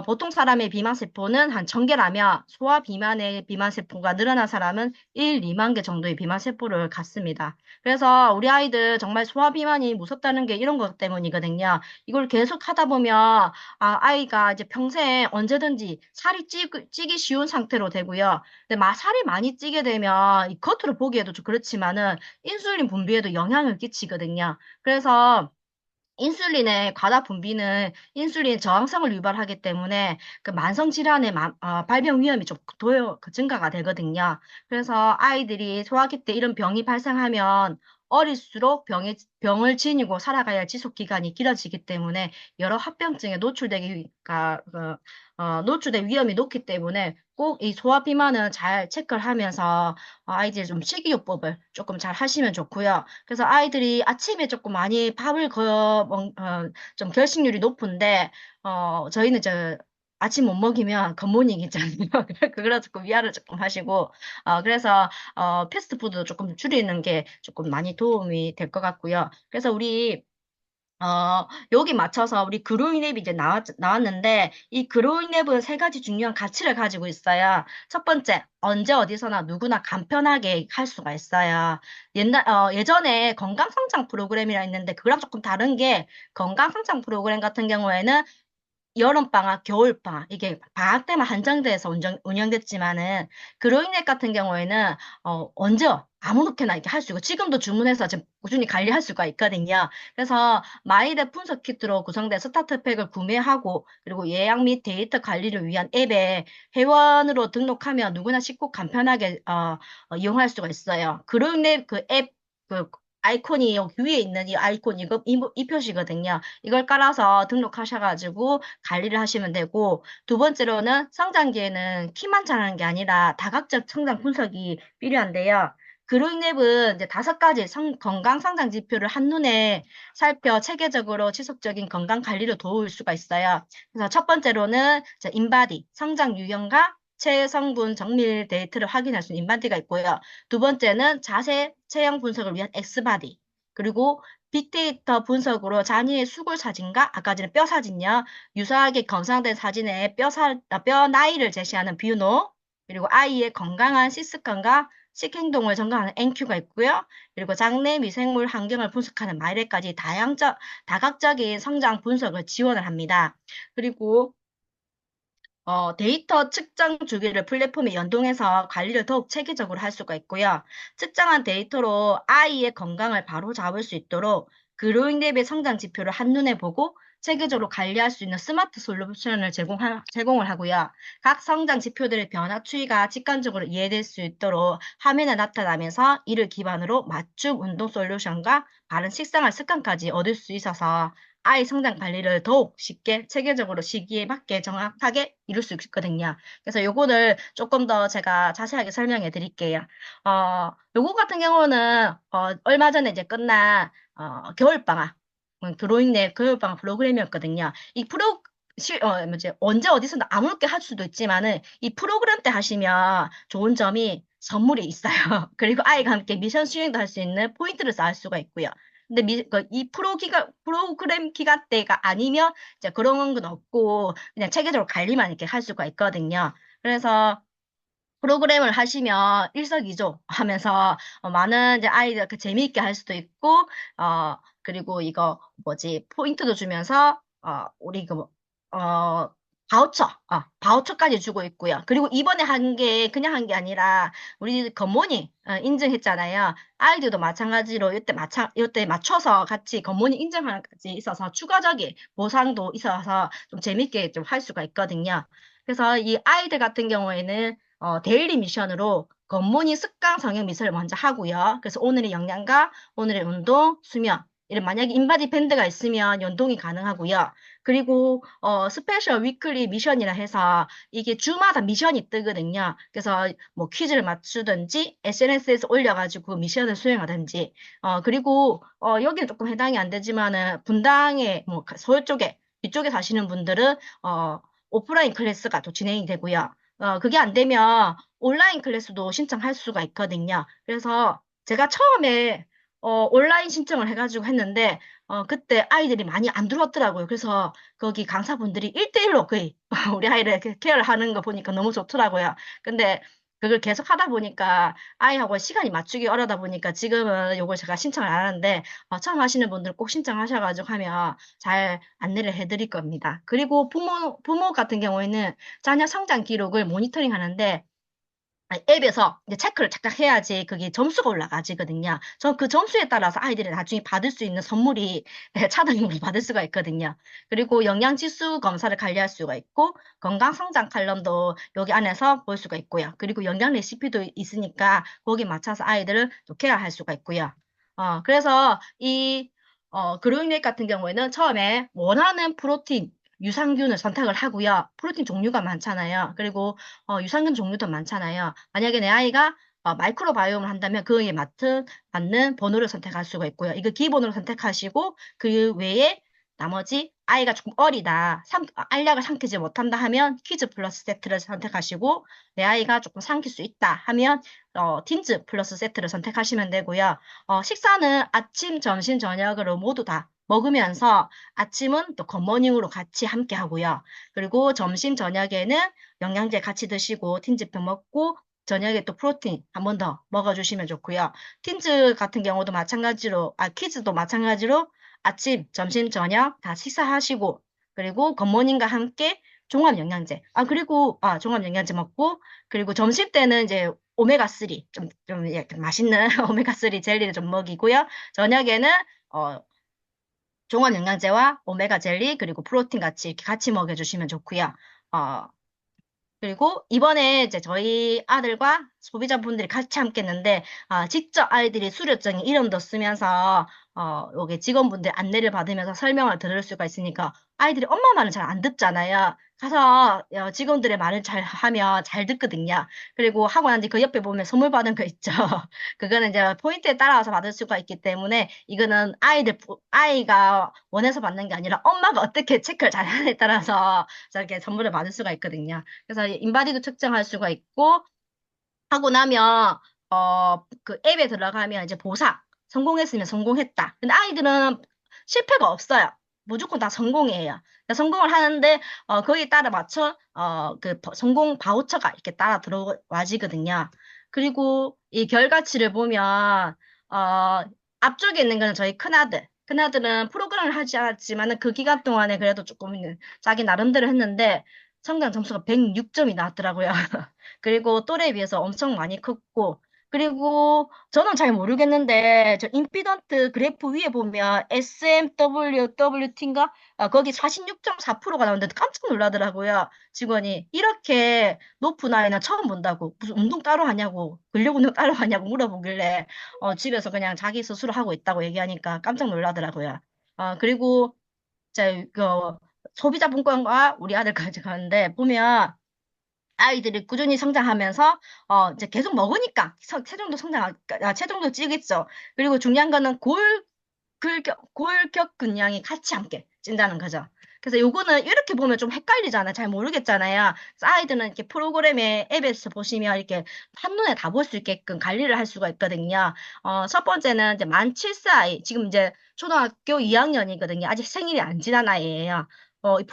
보통 사람의 비만세포는 한 1000개라면 소아 비만의 비만세포가 늘어난 사람은 1, 2만 개 정도의 비만세포를 갖습니다. 그래서 우리 아이들 정말 소아 비만이 무섭다는 게 이런 것 때문이거든요. 이걸 계속 하다 보면 아이가 이제 평생 언제든지 살이 찌기 쉬운 상태로 되고요. 근데 살이 많이 찌게 되면 이 겉으로 보기에도 좀 그렇지만은 인슐린 분비에도 영향을 끼치거든요. 그래서 인슐린의 과다 분비는 인슐린 저항성을 유발하기 때문에 그 만성 질환의 발병 위험이 좀 증가가 되거든요. 그래서 아이들이 소화기 때 이런 병이 발생하면 어릴수록 병을 지니고 살아가야 할 지속 기간이 길어지기 때문에 여러 합병증에 노출될 위험이 높기 때문에 꼭 이 소화 비만은 잘 체크를 하면서 아이들 좀 식이요법을 조금 잘 하시면 좋고요. 그래서 아이들이 아침에 조금 많이 좀 결식률이 높은데, 저희는 아침 못 먹이면 굿모닝 있잖아요. 그거를 조금 위아래 조금 하시고, 그래서, 패스트푸드 조금 줄이는 게 조금 많이 도움이 될 것 같고요. 그래서 여기 맞춰서 우리 그로잉랩이 이제 나왔는데, 이 그로잉랩은 세 가지 중요한 가치를 가지고 있어요. 첫 번째, 언제 어디서나 누구나 간편하게 할 수가 있어요. 예전에 건강성장 프로그램이라 있는데, 그거랑 조금 다른 게, 건강성장 프로그램 같은 경우에는 여름방학, 겨울방학, 이게 방학 때만 한정돼서 운영됐지만은, 그로잉랩 같은 경우에는, 언제, 아무렇게나 이렇게 할 수 있고, 지금도 주문해서 지금 꾸준히 관리할 수가 있거든요. 그래서, 마이랩 분석 키트로 구성된 스타트팩을 구매하고, 그리고 예약 및 데이터 관리를 위한 앱에 회원으로 등록하면 누구나 쉽고 간편하게, 이용할 수가 있어요. 그로잉랩 그 앱, 그 아이콘이 여기 위에 있는 이 아이콘, 이 표시거든요. 이걸 깔아서 등록하셔가지고 관리를 하시면 되고, 두 번째로는 성장기에는 키만 자라는 게 아니라 다각적 성장 분석이 필요한데요. 그로인앱은 이제 5가지 건강 성장 지표를 한눈에 살펴 체계적으로 지속적인 건강 관리를 도울 수가 있어요. 그래서 첫 번째로는 인바디, 성장 유형과 체성분 정밀 데이터를 확인할 수 있는 인바디가 있고요. 두 번째는 자세 체형 분석을 위한 엑스바디, 그리고 빅데이터 분석으로 자녀의 수골 사진과 아까 전에 뼈 사진요. 유사하게 검사된 사진에 뼈 나이를 제시하는 뷰노, 그리고 아이의 건강한 시스건과 식행동을 점검하는 NQ가 있고요. 그리고 장내 미생물 환경을 분석하는 마이레까지 다각적인 성장 분석을 지원을 합니다. 그리고 데이터 측정 주기를 플랫폼에 연동해서 관리를 더욱 체계적으로 할 수가 있고요. 측정한 데이터로 아이의 건강을 바로 잡을 수 있도록 그로잉랩의 성장 지표를 한눈에 보고 체계적으로 관리할 수 있는 스마트 솔루션을 제공을 하고요. 각 성장 지표들의 변화 추이가 직관적으로 이해될 수 있도록 화면에 나타나면서 이를 기반으로 맞춤 운동 솔루션과 바른 식생활 습관까지 얻을 수 있어서 아이 성장 관리를 더욱 쉽게 체계적으로 시기에 맞게 정확하게 이룰 수 있거든요. 그래서 요거를 조금 더 제가 자세하게 설명해 드릴게요. 요거 같은 경우는 얼마 전에 이제 끝난 겨울방학 드로잉랩 겨울방학 프로그램이었거든요. 이 언제 어디서나 아무렇게 할 수도 있지만은 이 프로그램 때 하시면 좋은 점이 선물이 있어요. 그리고 아이가 함께 미션 수행도 할 수 있는 포인트를 쌓을 수가 있고요. 근데 이 프로그램 기간 때가 아니면 이제 그런 건 없고 그냥 체계적으로 관리만 이렇게 할 수가 있거든요. 그래서 프로그램을 하시면 일석이조 하면서 많은 이제 아이들 그 재미있게 할 수도 있고 그리고 이거 뭐지 포인트도 주면서 우리 바우처까지 주고 있고요. 그리고 이번에 한 게 그냥 한 게 아니라 우리 건모니 인증했잖아요. 아이들도 마찬가지로 이때 맞춰서 같이 건모니 인증하는 까지 있어서 추가적인 보상도 있어서 좀 재밌게 좀 할 수가 있거든요. 그래서 이 아이들 같은 경우에는 데일리 미션으로 겉무늬 습관 성형 미술을 먼저 하고요. 그래서 오늘의 영양과 오늘의 운동, 수면 이런 만약에 인바디 밴드가 있으면 연동이 가능하고요. 그리고 스페셜 위클리 미션이라 해서 이게 주마다 미션이 뜨거든요. 그래서 뭐 퀴즈를 맞추든지 SNS에서 올려가지고 그 미션을 수행하든지 그리고 여기는 조금 해당이 안 되지만은 분당에 뭐 서울 쪽에 이쪽에 사시는 분들은 오프라인 클래스가 또 진행이 되고요. 그게 안 되면 온라인 클래스도 신청할 수가 있거든요. 그래서 제가 처음에 온라인 신청을 해가지고 했는데 그때 아이들이 많이 안 들어왔더라고요. 그래서 거기 강사분들이 1대1로 거의 우리 아이를 이렇게 케어를 하는 거 보니까 너무 좋더라고요. 근데 그걸 계속 하다 보니까 아이하고 시간이 맞추기 어려다 보니까 지금은 요걸 제가 신청을 안 하는데 처음 하시는 분들 꼭 신청하셔가지고 하면 잘 안내를 해드릴 겁니다. 그리고 부모 같은 경우에는 자녀 성장 기록을 모니터링 하는데 앱에서 이제 체크를 착착 해야지 그게 점수가 올라가지거든요. 저 그 점수에 따라서 아이들이 나중에 받을 수 있는 선물이 차등으로 받을 수가 있거든요. 그리고 영양지수 검사를 관리할 수가 있고 건강성장 칼럼도 여기 안에서 볼 수가 있고요. 그리고 영양 레시피도 있으니까 거기에 맞춰서 아이들을 또 케어할 수가 있고요. 그래서 이 그로잉렉 같은 경우에는 처음에 원하는 프로틴 유산균을 선택을 하고요. 프로틴 종류가 많잖아요. 그리고 유산균 종류도 많잖아요. 만약에 내 아이가 마이크로바이옴을 한다면 그에 맞는 번호를 선택할 수가 있고요. 이거 기본으로 선택하시고 그 외에 나머지 아이가 조금 어리다, 알약을 삼키지 못한다 하면 퀴즈 플러스 세트를 선택하시고 내 아이가 조금 삼킬 수 있다 하면 틴즈 플러스 세트를 선택하시면 되고요. 식사는 아침, 점심, 저녁으로 모두 다 먹으면서 아침은 또 굿모닝으로 같이 함께 하고요. 그리고 점심, 저녁에는 영양제 같이 드시고 틴즈병 먹고 저녁에 또 프로틴 한 번 더 먹어주시면 좋고요. 틴즈 같은 경우도 마찬가지로, 퀴즈도 마찬가지로 아침, 점심, 저녁 다 식사하시고 그리고 굿모닝과 함께 종합 영양제 먹고 그리고 점심 때는 이제 오메가3 좀 약간 맛있는 오메가3 젤리를 좀 먹이고요. 저녁에는 종합영양제와 오메가 젤리 그리고 프로틴 같이 이렇게 같이 먹여주시면 좋고요. 어, 그리고 이번에 이제 저희 아들과 소비자분들이 같이 함께 했는데 직접 아이들이 수료증 이름도 쓰면서 여기 직원분들 안내를 받으면서 설명을 들을 수가 있으니까 아이들이 엄마 말은 잘 안 듣잖아요. 가서 직원들의 말을 잘 하면 잘 듣거든요. 그리고 하고 난 뒤 그 옆에 보면 선물 받은 거 있죠. 그거는 이제 포인트에 따라서 받을 수가 있기 때문에 이거는 아이가 원해서 받는 게 아니라 엄마가 어떻게 체크를 잘 하느냐에 따라서 저렇게 선물을 받을 수가 있거든요. 그래서 인바디도 측정할 수가 있고 하고 나면 그 앱에 들어가면 이제 보상 성공했으면 성공했다. 근데 아이들은 실패가 없어요. 무조건 다 성공이에요. 그러니까 성공을 하는데 거기에 따라 맞춰 성공 바우처가 이렇게 따라 들어와지거든요. 그리고 이 결과치를 보면 앞쪽에 있는 거는 저희 큰아들. 큰아들은 프로그램을 하지 않았지만은 그 기간 동안에 그래도 조금 자기 나름대로 했는데 성장 점수가 106점이 나왔더라고요. 그리고 또래에 비해서 엄청 많이 컸고, 그리고 저는 잘 모르겠는데, 저 임피던트 그래프 위에 보면 SMWT인가? 거기 46.4%가 나오는데 깜짝 놀라더라고요. 직원이. 이렇게 높은 아이는 처음 본다고. 무슨 운동 따로 하냐고, 근력 운동 따로 하냐고 물어보길래, 집에서 그냥 자기 스스로 하고 있다고 얘기하니까 깜짝 놀라더라고요. 그리고, 그, 소비자분권과 우리 아들까지 가는데, 보면, 아이들이 꾸준히 성장하면서 이제 계속 먹으니까 체중도 체중도 찌겠죠. 그리고 중요한 거는 골격 근량이 같이 함께 찐다는 거죠. 그래서 요거는 이렇게 보면 좀 헷갈리잖아요. 잘 모르겠잖아요. 그래서 아이들은 이렇게 프로그램에 앱에서 보시면 이렇게 한눈에 다 볼 수 있게끔 관리를 할 수가 있거든요. 첫 번째는 이제 만 7세 지금 이제 초등학교 2학년이거든요. 아직 생일이 안 지난 아이예요. 이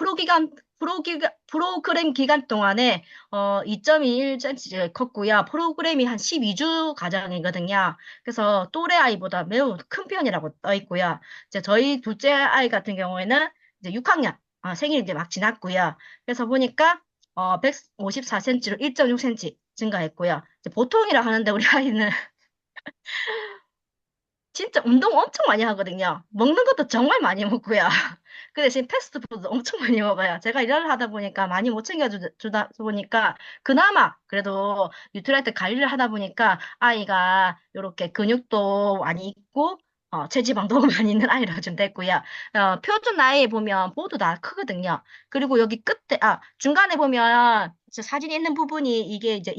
프로그램 기간 동안에 2.21cm 컸고요. 프로그램이 한 12주 과정이거든요. 그래서 또래 아이보다 매우 큰 편이라고 떠 있고요. 이제 저희 둘째 아이 같은 경우에는 이제 6학년 생일 이제 막 지났고요. 그래서 보니까 154cm로 1.6cm 증가했고요. 이제 보통이라 하는데 우리 아이는 진짜 운동 엄청 많이 하거든요. 먹는 것도 정말 많이 먹고요. 그 대신 패스트푸드 엄청 많이 먹어요. 제가 일을 하다 보니까 많이 못 챙겨주다 보니까 그나마 그래도 뉴트리트 관리를 하다 보니까 아이가 이렇게 근육도 많이 있고 체지방도 많이 있는 아이로 좀 됐고요. 표준 나이 보면 모두 다 크거든요. 그리고 여기 끝에 중간에 보면 사진에 있는 부분이 이게 이제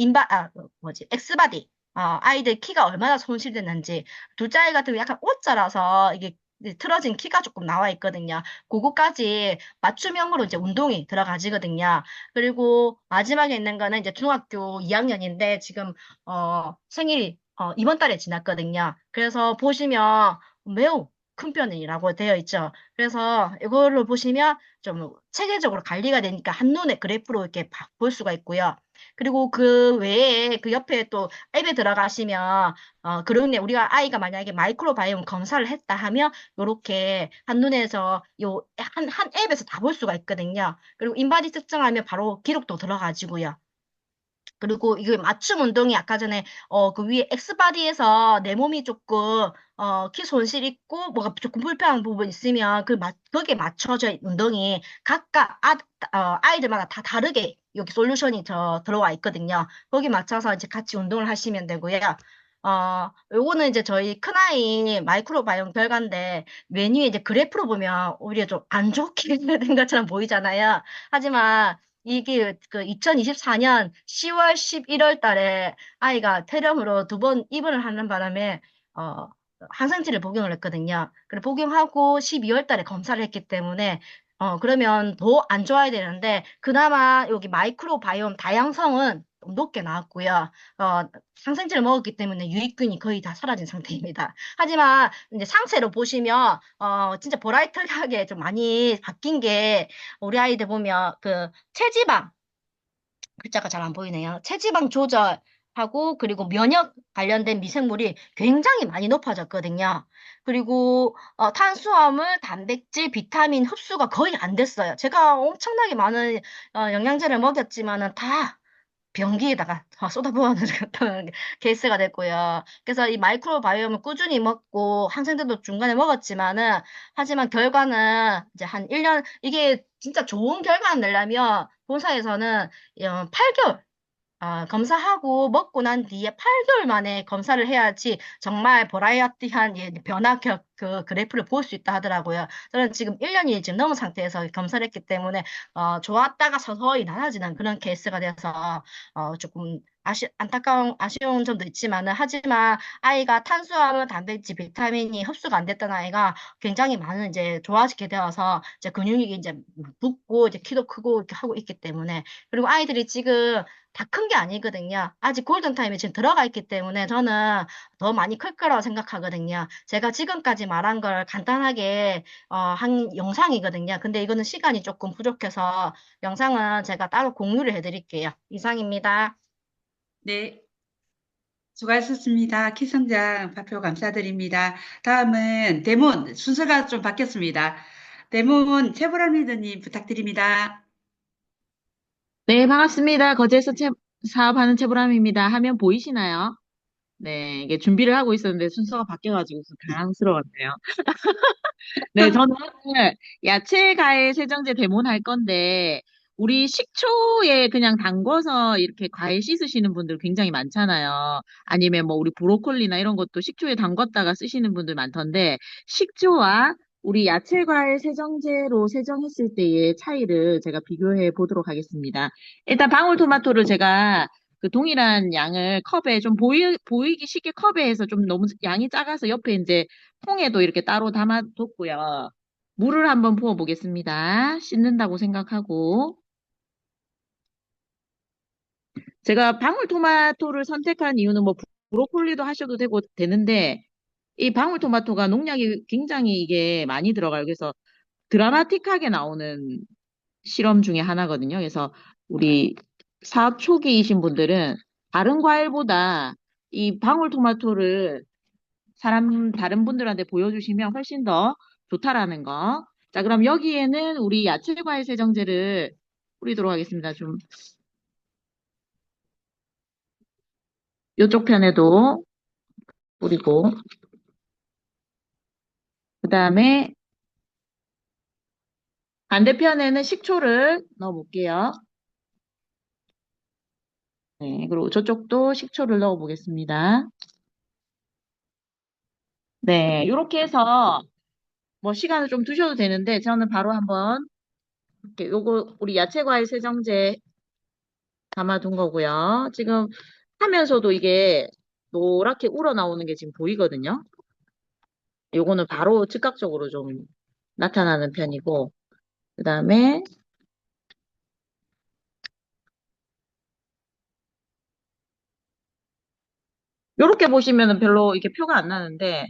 엑스바디 아이들 키가 얼마나 손실됐는지 둘째 아이 같은 경우 약간 O자라서 이게 틀어진 키가 조금 나와 있거든요. 그거까지 맞춤형으로 이제 운동이 들어가지거든요. 그리고 마지막에 있는 거는 이제 중학교 2학년인데 지금 생일이 이번 달에 지났거든요. 그래서 보시면 매우 큰 편이라고 되어 있죠. 그래서 이거를 보시면 좀 체계적으로 관리가 되니까 한눈에 그래프로 이렇게 볼 수가 있고요. 그리고 그 외에 그 옆에 또 앱에 들어가시면 그런데 우리가 아이가 만약에 마이크로바이옴 검사를 했다 하면 요렇게 한눈에서 요 한 앱에서 다 볼 수가 있거든요. 그리고 인바디 측정하면 바로 기록도 들어가지고요. 그리고 이게 맞춤 운동이 아까 전에 그 위에 엑스바디에서 내 몸이 조금 키 손실 있고 뭐가 조금 불편한 부분 있으면 거기에 맞춰져 운동이 각각 아이들마다 다 다르게 여기 솔루션이 들어와 있거든요. 거기 맞춰서 이제 같이 운동을 하시면 되고요. 요거는 이제 저희 큰아이 마이크로바이옴 결과인데 메뉴에 이제 그래프로 보면 오히려 좀 안 좋게 된 것처럼 보이잖아요. 하지만 이게 그 2024년 10월 11월 달에 아이가 폐렴으로 두 번 입원을 하는 바람에 어 항생제를 복용을 했거든요. 그래 복용하고 12월 달에 검사를 했기 때문에 그러면 더 안 좋아야 되는데 그나마 여기 마이크로바이옴 다양성은 좀 높게 나왔고요. 항생제를 먹었기 때문에 유익균이 거의 다 사라진 상태입니다. 하지만 이제 상세로 보시면 진짜 브라이트하게 좀 많이 바뀐 게 우리 아이들 보면 그 체지방 글자가 잘 안 보이네요. 체지방 조절하고 그리고 면역 관련된 미생물이 굉장히 많이 높아졌거든요. 그리고 탄수화물, 단백질, 비타민 흡수가 거의 안 됐어요. 제가 엄청나게 많은 영양제를 먹였지만은 다 변기에다가 다 쏟아부어는 그런 케이스가 됐고요. 그래서 이 마이크로바이옴을 꾸준히 먹고 항생제도 중간에 먹었지만은 하지만 결과는 이제 한 1년 이게 진짜 좋은 결과를 내려면 본사에서는 8개월 검사하고 먹고 난 뒤에 8개월 만에 검사를 해야지 정말 버라이어티한 변화 그 그래프를 볼 수 있다 하더라고요. 저는 지금 1년이 지금 넘은 상태에서 검사를 했기 때문에 좋았다가 서서히 낮아지는 그런 케이스가 돼서 조금 아쉬운 점도 있지만은 하지만 아이가 탄수화물, 단백질, 비타민이 흡수가 안 됐던 아이가 굉장히 많은 이제 좋아지게 되어서 이제 근육이 이제 붓고 이제 키도 크고 이렇게 하고 있기 때문에 그리고 아이들이 지금 다 큰 게 아니거든요. 아직 골든타임에 지금 들어가 있기 때문에 저는 더 많이 클 거라고 생각하거든요. 제가 지금까지 말한 걸 간단하게 한 영상이거든요. 근데 이거는 시간이 조금 부족해서 영상은 제가 따로 공유를 해드릴게요. 이상입니다. 네, 수고하셨습니다. 키성장 발표 감사드립니다. 다음은 대문 순서가 좀 바뀌었습니다. 대문 최보람 리더님 부탁드립니다. 네, 반갑습니다. 거제에서 사업하는 최보람입니다. 화면 보이시나요? 네, 이게 준비를 하고 있었는데 순서가 바뀌어가지고 좀 당황스러웠네요. 네, 저는 오늘 야채 과일 세정제 데모할 건데, 우리 식초에 그냥 담궈서 이렇게 과일 씻으시는 분들 굉장히 많잖아요. 아니면 뭐 우리 브로콜리나 이런 것도 식초에 담궜다가 쓰시는 분들 많던데, 식초와 우리 야채 과일 세정제로 세정했을 때의 차이를 제가 비교해 보도록 하겠습니다. 일단 방울토마토를 제가 그 동일한 양을 컵에 좀 보이기 쉽게 컵에 해서 좀 너무 양이 작아서 옆에 이제 통에도 이렇게 따로 담아뒀고요. 물을 한번 부어 보겠습니다. 씻는다고 생각하고. 제가 방울토마토를 선택한 이유는 뭐 브로콜리도 하셔도 되는데 이 방울토마토가 농약이 굉장히 이게 많이 들어가요. 그래서 드라마틱하게 나오는 실험 중에 하나거든요. 그래서 우리 사업 초기이신 분들은 다른 과일보다 이 방울토마토를 다른 분들한테 보여주시면 훨씬 더 좋다라는 거. 자, 그럼 여기에는 우리 야채과일 세정제를 뿌리도록 하겠습니다. 좀, 이쪽 편에도 뿌리고, 그 다음에 반대편에는 식초를 넣어볼게요. 네, 그리고 저쪽도 식초를 넣어보겠습니다. 네, 이렇게 해서 뭐 시간을 좀 두셔도 되는데 저는 바로 한번 이렇게 요거 우리 야채과일 세정제 담아둔 거고요. 지금 하면서도 이게 노랗게 우러나오는 게 지금 보이거든요. 요거는 바로 즉각적으로 좀 나타나는 편이고, 그 다음에 요렇게 보시면은 별로 이게 표가 안 나는데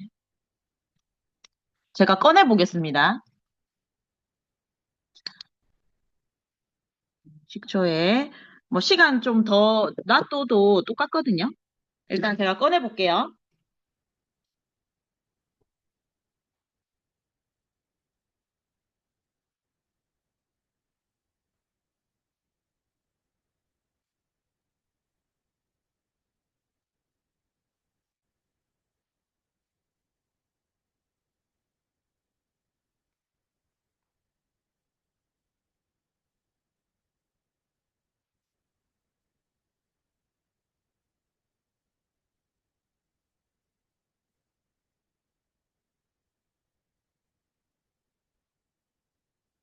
제가 꺼내 보겠습니다. 식초에 뭐 시간 좀 더 놔둬도 똑같거든요. 일단 제가 꺼내 볼게요.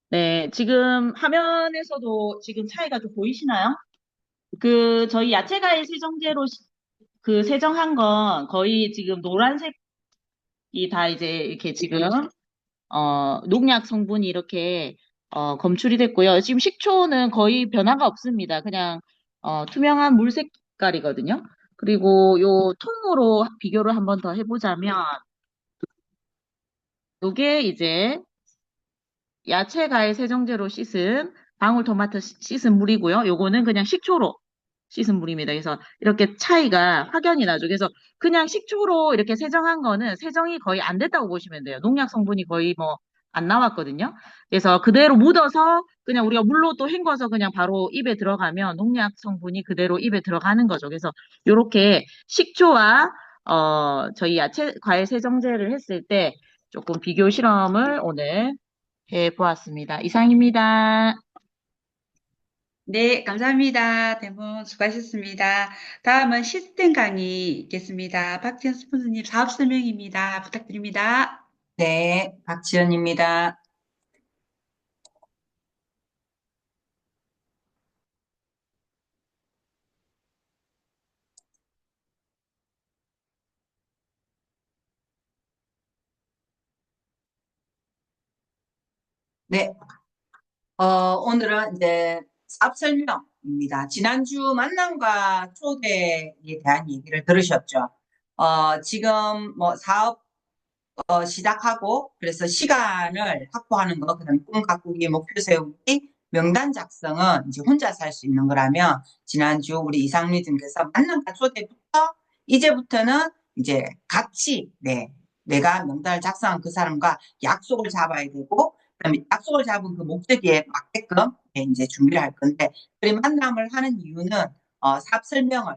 네, 지금 화면에서도 지금 차이가 좀 보이시나요? 그 저희 야채과일 세정제로 그 세정한 건 거의 지금 노란색이 다 이제 이렇게 지금 농약 성분이 이렇게 검출이 됐고요. 지금 식초는 거의 변화가 없습니다. 그냥 투명한 물 색깔이거든요. 그리고 요 통으로 비교를 한번 더 해보자면 요게 이제 야채 과일 세정제로 씻은 방울토마토 씻은 물이고요. 요거는 그냥 식초로 씻은 물입니다. 그래서 이렇게 차이가 확연히 나죠. 그래서 그냥 식초로 이렇게 세정한 거는 세정이 거의 안 됐다고 보시면 돼요. 농약 성분이 거의 뭐 안 나왔거든요. 그래서 그대로 묻어서 그냥 우리가 물로 또 헹궈서 그냥 바로 입에 들어가면 농약 성분이 그대로 입에 들어가는 거죠. 그래서 요렇게 식초와 저희 야채 과일 세정제를 했을 때 조금 비교 실험을 오늘 해보았습니다. 이상입니다. 네, 감사합니다. 대본 수고하셨습니다. 다음은 시스템 강의 있겠습니다. 박지연 스폰서님 사업 설명입니다. 부탁드립니다. 네, 박지연입니다. 네, 오늘은 이제 사업 설명입니다. 지난주 만남과 초대에 대한 얘기를 들으셨죠? 지금 뭐 사업 시작하고 그래서 시간을 확보하는 거, 그다음에 꿈 가꾸기, 목표 세우기, 명단 작성은 이제 혼자서 할 수 있는 거라면 지난주 우리 이상리님께서 만남과 초대부터 이제부터는 이제 같이 내가 명단을 작성한 그 사람과 약속을 잡아야 되고 그다음에 약속을 잡은 그 목적에 맞게끔 이제 준비를 할 건데 우리 만남을 하는 이유는 사업 설명을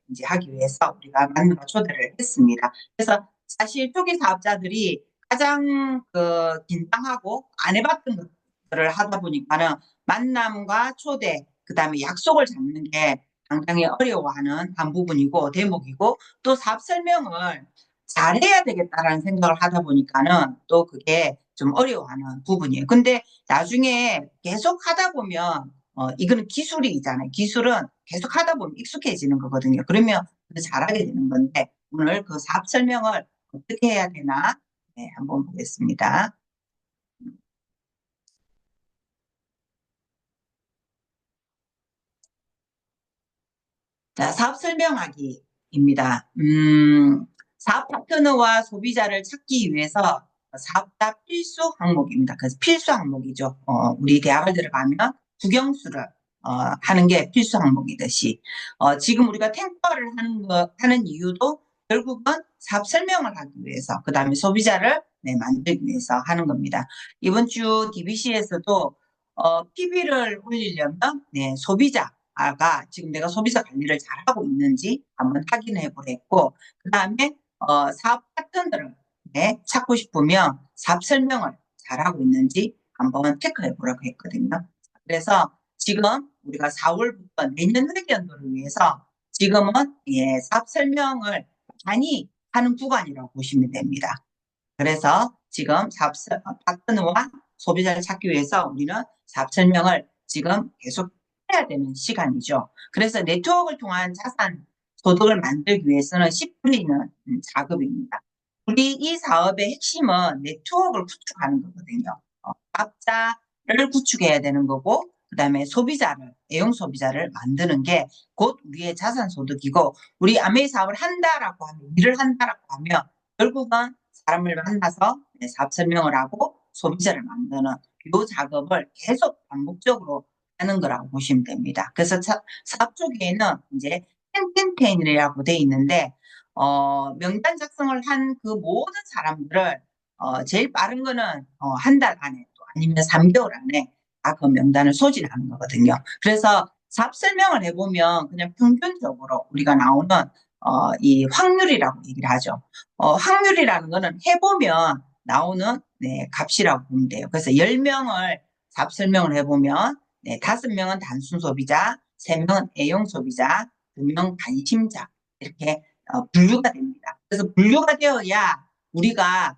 이제 하기 위해서 우리가 만남과 초대를 했습니다. 그래서 사실 초기 사업자들이 가장 긴장하고 안 해봤던 것들을 하다 보니까는 만남과 초대, 그 다음에 약속을 잡는 게 상당히 어려워하는 한 부분이고 대목이고 또 사업 설명을 잘해야 되겠다라는 생각을 하다 보니까는 또 그게 좀 어려워하는 부분이에요. 근데 나중에 계속 하다 보면 이거는 기술이잖아요. 기술은 계속 하다 보면 익숙해지는 거거든요. 그러면 잘하게 되는 건데 오늘 그 사업 설명을 어떻게 해야 되나 한번 보겠습니다. 자, 사업 설명하기입니다. 사업 파트너와 소비자를 찾기 위해서 사업자 필수 항목입니다. 그래서 필수 항목이죠. 우리 대학을 들어가면 국영수를 하는 게 필수 항목이듯이 지금 우리가 탱커를 하는 이유도 결국은 사업 설명을 하기 위해서, 그 다음에 소비자를 만들기 위해서 하는 겁니다. 이번 주 DBC에서도 PB를 올리려면 소비자가 지금 내가 소비자 관리를 잘하고 있는지 한번 확인해 보랬고, 그 다음에 사업 파트너를 찾고 싶으면 사업 설명을 잘하고 있는지 한번 체크해 보라고 했거든요. 그래서 지금 우리가 4월부터 내년 회계연도를 위해서 지금은 사업 설명을 많이 하는 구간이라고 보시면 됩니다. 그래서 지금 사업 파트너와 소비자를 찾기 위해서 우리는 사업 설명을 지금 계속 해야 되는 시간이죠. 그래서 네트워크를 통한 자산 소득을 만들기 위해서는 10분이 있는 작업입니다. 우리 이 사업의 핵심은 네트워크를 구축하는 거거든요. 사업자를 구축해야 되는 거고, 그 다음에 소비자를, 애용 소비자를 만드는 게 곧 우리의 자산 소득이고, 우리 아메이 사업을 한다라고 하면, 일을 한다라고 하면 결국은 사람을 만나서 사업 설명을 하고 소비자를 만드는 이 작업을 계속 반복적으로 하는 거라고 보시면 됩니다. 그래서 사업 쪽에는 이제 텐텐텐이라고 돼 있는데 명단 작성을 한 그 모든 사람들을 제일 빠른 거는 한 달 안에 또 아니면 3개월 안에 다 그 명단을 소진하는 거거든요. 그래서 사업 설명을 해보면 그냥 평균적으로 우리가 나오는 이 확률이라고 얘기를 하죠. 확률이라는 거는 해보면 나오는 값이라고 보면 돼요. 그래서 10명을 사업 설명을 해보면 5명은 단순 소비자, 3명은 애용 소비자, 2명 관심자 이렇게 분류가 됩니다. 그래서 분류가 되어야 우리가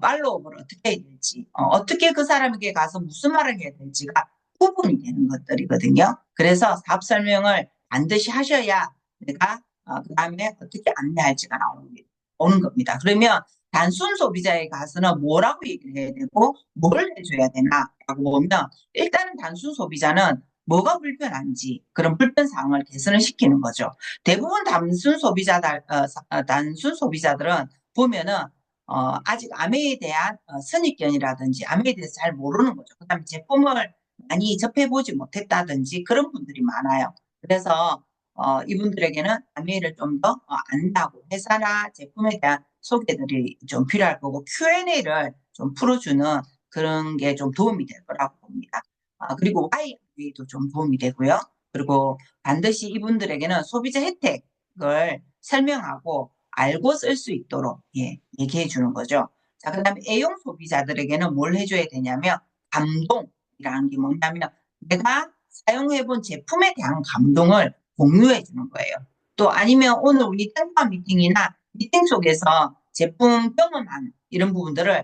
팔로우업을 어떻게 해야 될지, 어떻게 그 사람에게 가서 무슨 말을 해야 될지가 구분이 되는 것들이거든요. 그래서 사업 설명을 반드시 하셔야 내가 그 다음에 어떻게 안내할지가 오는 겁니다. 그러면 단순 소비자에 가서는 뭐라고 얘기를 해야 되고 뭘 해줘야 되나라고 보면 일단은 단순 소비자는 뭐가 불편한지 그런 불편 사항을 개선을 시키는 거죠. 대부분 단순 소비자들은 보면은 아직 아메에 대한 선입견이라든지 아메에 대해서 잘 모르는 거죠. 그다음에 제품을 많이 접해보지 못했다든지 그런 분들이 많아요. 그래서 이분들에게는 아메이를 좀 더 안다고 회사나 제품에 대한 소개들이 좀 필요할 거고 Q&A를 좀 풀어주는 그런 게 좀 도움이 될 거라고 봅니다. 그리고 Y도 좀 도움이 되고요. 그리고 반드시 이분들에게는 소비자 혜택을 설명하고 알고 쓸 수 있도록 얘기해 주는 거죠. 자, 그다음에 애용 소비자들에게는 뭘 해줘야 되냐면 감동이라는 게 뭐냐면 내가 사용해본 제품에 대한 감동을 공유해 주는 거예요. 또 아니면 오늘 우리 탱파 미팅이나 미팅 속에서 제품 경험한 이런 부분들을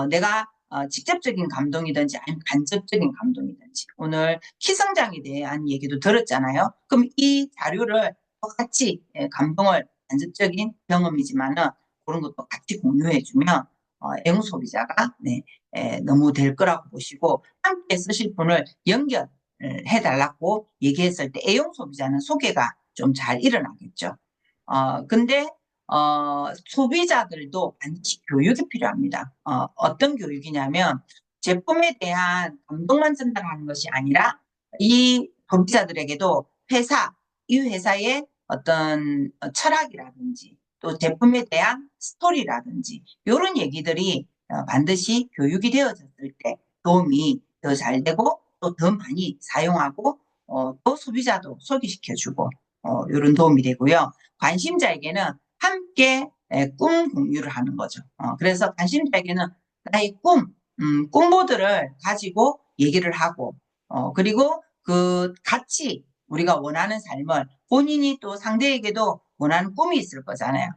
내가 직접적인 감동이든지 아니면 간접적인 감동이든지 오늘 키성장에 대한 얘기도 들었잖아요. 그럼 이 자료를 같이 감동을 간접적인 경험이지만은 그런 것도 같이 공유해주면 애용 소비자가 너무 될 거라고 보시고 함께 쓰실 분을 연결해달라고 얘기했을 때 애용 소비자는 소개가 좀 잘 일어나겠죠. 근데 소비자들도 반드시 교육이 필요합니다. 어떤 교육이냐면 제품에 대한 감동만 전달하는 것이 아니라 이 소비자들에게도 이 회사의 어떤 철학이라든지 또 제품에 대한 스토리라든지 이런 얘기들이 반드시 교육이 되어졌을 때 도움이 더 잘 되고 또 더 많이 사용하고 또 소비자도 소개시켜주고 이런 도움이 되고요. 관심자에게는 함께 꿈 공유를 하는 거죠. 그래서 관심자에게는 나의 꿈보드를 가지고 얘기를 하고 그리고 그 같이 우리가 원하는 삶을 본인이 또 상대에게도 원하는 꿈이 있을 거잖아요.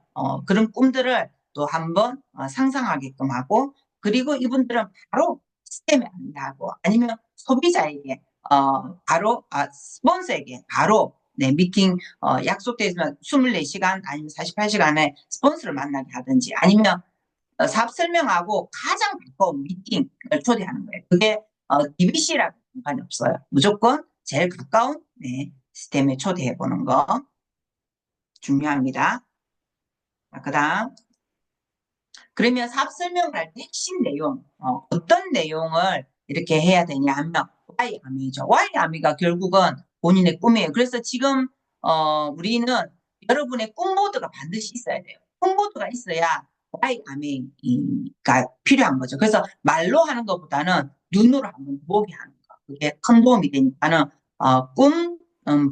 그런 꿈들을 또 한번 상상하게끔 하고 그리고 이분들은 바로 시스템에 안내하고 아니면 소비자에게 바로 스폰서에게 바로 미팅 약속되어 있으면 24시간 아니면 48시간에 스폰서를 만나게 하든지 아니면 사업 설명하고 가장 가까운 미팅을 초대하는 거예요. 그게 DBC라고 상관이 없어요. 무조건 제일 가까운 시스템에 초대해 보는 거 중요합니다. 그 다음 그러면 사업 설명을 할 때 핵심 내용, 어떤 내용을 이렇게 해야 되냐 하면 Y 아미죠. Y 아미가 결국은 본인의 꿈이에요. 그래서 지금 우리는 여러분의 꿈보드가 반드시 있어야 돼요. 꿈보드가 있어야 Y 아미가 필요한 거죠. 그래서 말로 하는 것보다는 눈으로 한번 보게 하는 거. 그게 큰 도움이 되니까는 꿈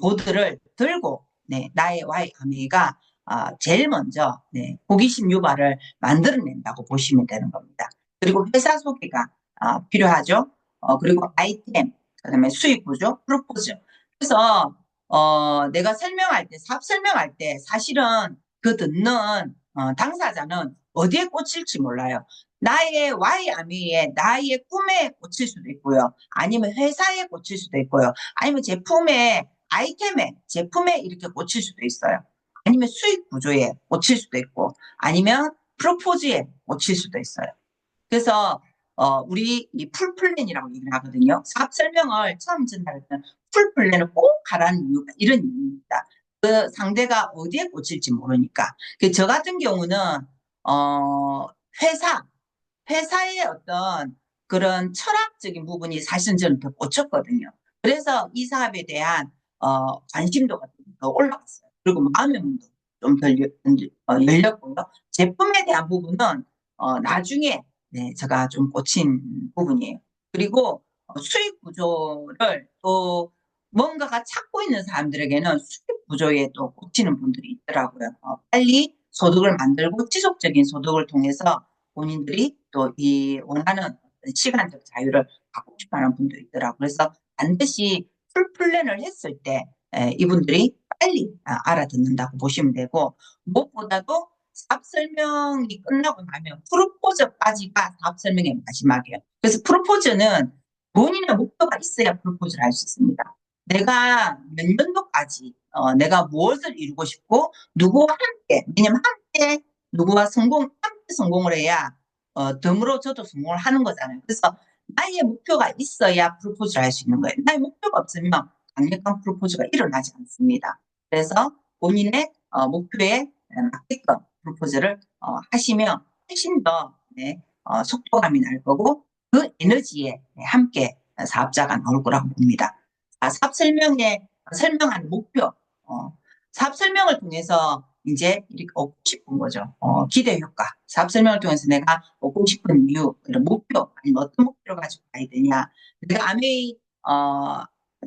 보드를 들고 네, 나의 Y 아미가 제일 먼저 네, 호기심 유발을 만들어낸다고 보시면 되는 겁니다. 그리고 회사 소개가 필요하죠. 그리고 아이템, 그다음에 수익 구조, 프로포즈. 그래서 내가 설명할 때, 사업 설명할 때 사실은 그 듣는 당사자는 어디에 꽂힐지 몰라요. 나의 Y 아미에, 나의 꿈에 꽂힐 수도 있고요. 아니면 회사에 꽂힐 수도 있고요. 아니면 제품에, 아이템에, 제품에 이렇게 꽂힐 수도 있어요. 아니면 수익 구조에 꽂힐 수도 있고, 아니면 프로포즈에 꽂힐 수도 있어요. 그래서 우리 이 풀플랜이라고 얘기를 하거든요. 사업 설명을 처음 전달할 때는 풀플랜을 꼭 하라는 이유가 이런 이유입니다. 그 상대가 어디에 꽂힐지 모르니까. 저 같은 경우는 회사 회사의 어떤 그런 철학적인 부분이 사실은 저는 더 꽂혔거든요. 그래서 이 사업에 대한 관심도가 더 올라갔어요. 그리고 마음의 문도 좀 더 열렸고요. 제품에 대한 부분은 나중에 네, 제가 좀 꽂힌 부분이에요. 그리고 수익 구조를 또 뭔가가 찾고 있는 사람들에게는 수익 구조에 또 꽂히는 분들이 있더라고요. 빨리 소득을 만들고 지속적인 소득을 통해서 본인들이 또 이 원하는 시간적 자유를 갖고 싶어 하는 분도 있더라고요. 그래서 반드시 풀플랜을 했을 때 이분들이 빨리 알아듣는다고 보시면 되고, 무엇보다도 사업 설명이 끝나고 나면 프로포즈까지가 사업 설명의 마지막이에요. 그래서 프로포즈는 본인의 목표가 있어야 프로포즈를 할 수 있습니다. 내가 몇 년도까지 내가 무엇을 이루고 싶고 누구와 함께, 왜냐면 함께 누구와 함께 성공을 해야 덤으로 저도 성공을 하는 거잖아요. 그래서 나의 목표가 있어야 프로포즈를 할 수 있는 거예요. 나의 목표가 없으면 강력한 프로포즈가 일어나지 않습니다. 그래서 본인의 목표에 맞게끔 프로포즈를 하시면 훨씬 더 네, 속도감이 날 거고 그 에너지에 함께 사업자가 나올 거라고 봅니다. 사업 설명하는 목표, 사업 설명을 통해서 이제 이렇게 얻고 싶은 거죠. 기대 효과. 사업 설명을 통해서 내가 얻고 싶은 이유, 이런 목표, 아니면 어떤 목표를 가지고 가야 되냐. 내가 아메이,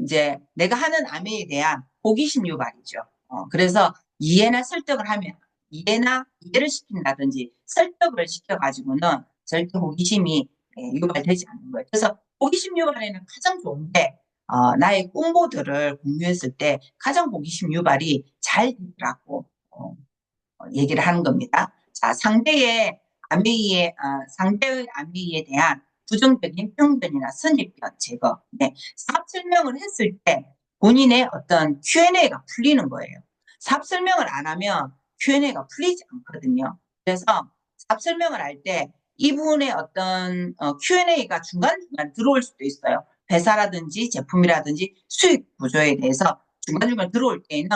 이제 내가 하는 아메이에 대한 호기심 유발이죠. 그래서 이해나 설득을 하면, 이해를 시킨다든지 설득을 시켜가지고는 절대 호기심이 유발되지 않는 거예요. 그래서 호기심 유발에는 가장 좋은 게 나의 꿈보드를 공유했을 때 가장 호기심 유발이 잘 되더라고 얘기를 하는 겁니다. 자, 상대의 아메이에 대한 부정적인 편견이나 선입견 제거. 네, 사업 설명을 했을 때 본인의 어떤 Q&A가 풀리는 거예요. 사업 설명을 안 하면 Q&A가 풀리지 않거든요. 그래서 사업 설명을 할 때 이분의 어떤 Q&A가 중간중간 들어올 수도 있어요. 회사라든지 제품이라든지 수익 구조에 대해서 중간중간 들어올 때에는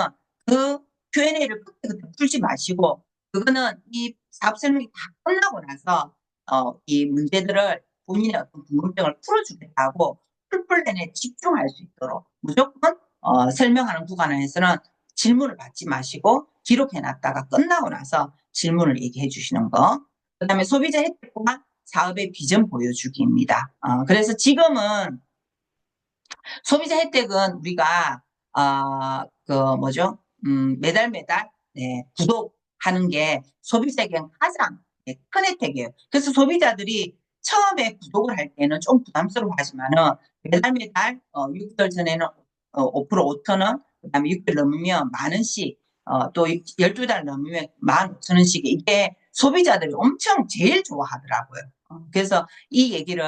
그 Q&A를 그때 풀지 마시고 그거는 이 사업 설명이 다 끝나고 나서 이 문제들을 본인의 어떤 궁금증을 풀어주겠다고 풀플랜에 집중할 수 있도록 무조건 설명하는 구간에서는 질문을 받지 마시고 기록해놨다가 끝나고 나서 질문을 얘기해 주시는 거. 그다음에 소비자 혜택과 사업의 비전 보여주기입니다. 그래서 지금은 소비자 혜택은 우리가 그 뭐죠? 매달 네, 구독하는 게 소비자에게 가장 네, 큰 혜택이에요. 그래서 소비자들이 처음에 구독을 할 때는 좀 부담스러워하지만은 매달 6개월 전에는 5% 5,000원, 그다음에 6개월 넘으면 10,000원씩, 또 12달 넘으면 15,000원씩 이게 소비자들이 엄청 제일 좋아하더라고요. 그래서 이 얘기를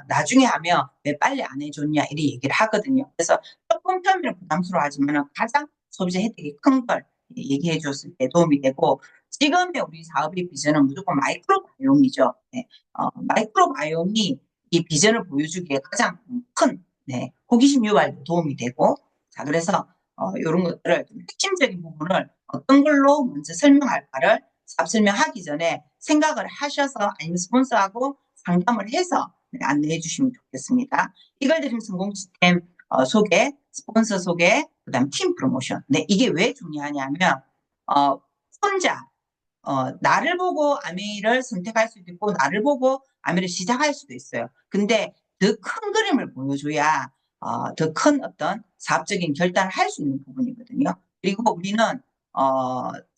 나중에 하면 왜 빨리 안 해줬냐 이런 얘기를 하거든요. 그래서 조금 처음에는 부담스러워하지만 가장 소비자 혜택이 큰 걸 얘기해 줬을 때 도움이 되고 지금의 우리 사업의 비전은 무조건 마이크로바이옴이죠. 네. 마이크로바이옴이 이 비전을 보여주기에 가장 큰 네, 호기심 유발에 도움이 되고 자 그래서 이런 것들을 핵심적인 부분을 어떤 걸로 먼저 설명할까를 사업 설명하기 전에 생각을 하셔서 아니면 스폰서하고 상담을 해서 안내해 주시면 좋겠습니다. 이걸 드림 성공 시스템 소개, 스폰서 소개, 그다음 팀 프로모션. 네, 이게 왜 중요하냐면 혼자 나를 보고 아메이를 선택할 수도 있고 나를 보고 아메이를 시작할 수도 있어요. 근데 더 큰 그림을 보여줘야 더 큰 어떤 사업적인 결단을 할 수 있는 부분이거든요. 그리고 우리는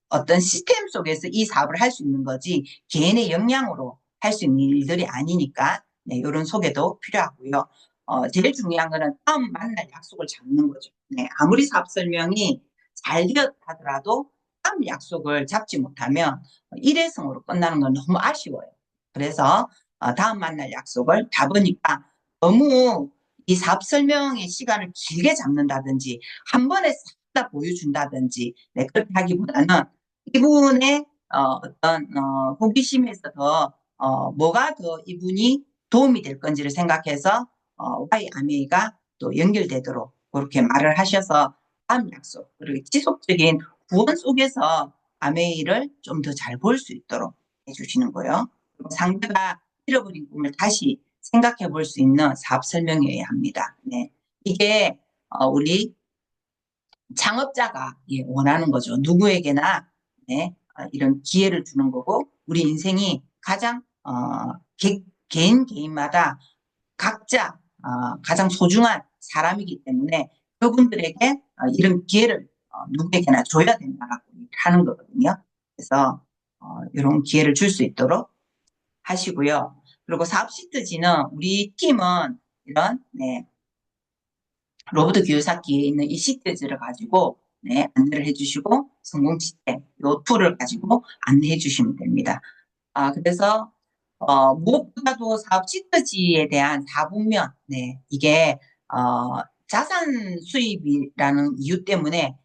어떤 시스템 속에서 이 사업을 할 수 있는 거지 개인의 역량으로 할 수 있는 일들이 아니니까 네, 이런 소개도 필요하고요. 제일 중요한 거는 다음 만날 약속을 잡는 거죠. 네, 아무리 사업 설명이 잘 되었다더라도 다음 약속을 잡지 못하면 일회성으로 끝나는 건 너무 아쉬워요. 그래서 다음 만날 약속을 잡으니까 너무 이 사업 설명의 시간을 길게 잡는다든지 한 번에 싹 다 보여준다든지 네, 그렇게 하기보다는 이분의 어떤 호기심에서 더 뭐가 더 이분이 도움이 될 건지를 생각해서 Y-AMA가 또 연결되도록 그렇게 말을 하셔서 다음 약속 그리고 지속적인 구원 속에서 아메이를 좀 더 잘 볼 수 있도록 해주시는 거예요. 그리고 상대가 잃어버린 꿈을 다시 생각해 볼 수 있는 사업 설명이어야 합니다. 네. 이게 우리 창업자가 원하는 거죠. 누구에게나 네, 이런 기회를 주는 거고 우리 인생이 가장 개인마다 각자 가장 소중한 사람이기 때문에 그분들에게 이런 기회를 누구에게나 줘야 된다라고 하는 거거든요. 그래서 이런 기회를 줄 수 있도록 하시고요. 그리고 사업 시트지는 우리 팀은 이런 네, 로보트 교육사기에 있는 이 시트지를 가지고 네, 안내를 해주시고 성공 시스템 요 툴을 가지고 안내해 주시면 됩니다. 그래서 무엇보다도 사업 시트지에 대한 다국면 네, 이게 자산 수입이라는 이유 때문에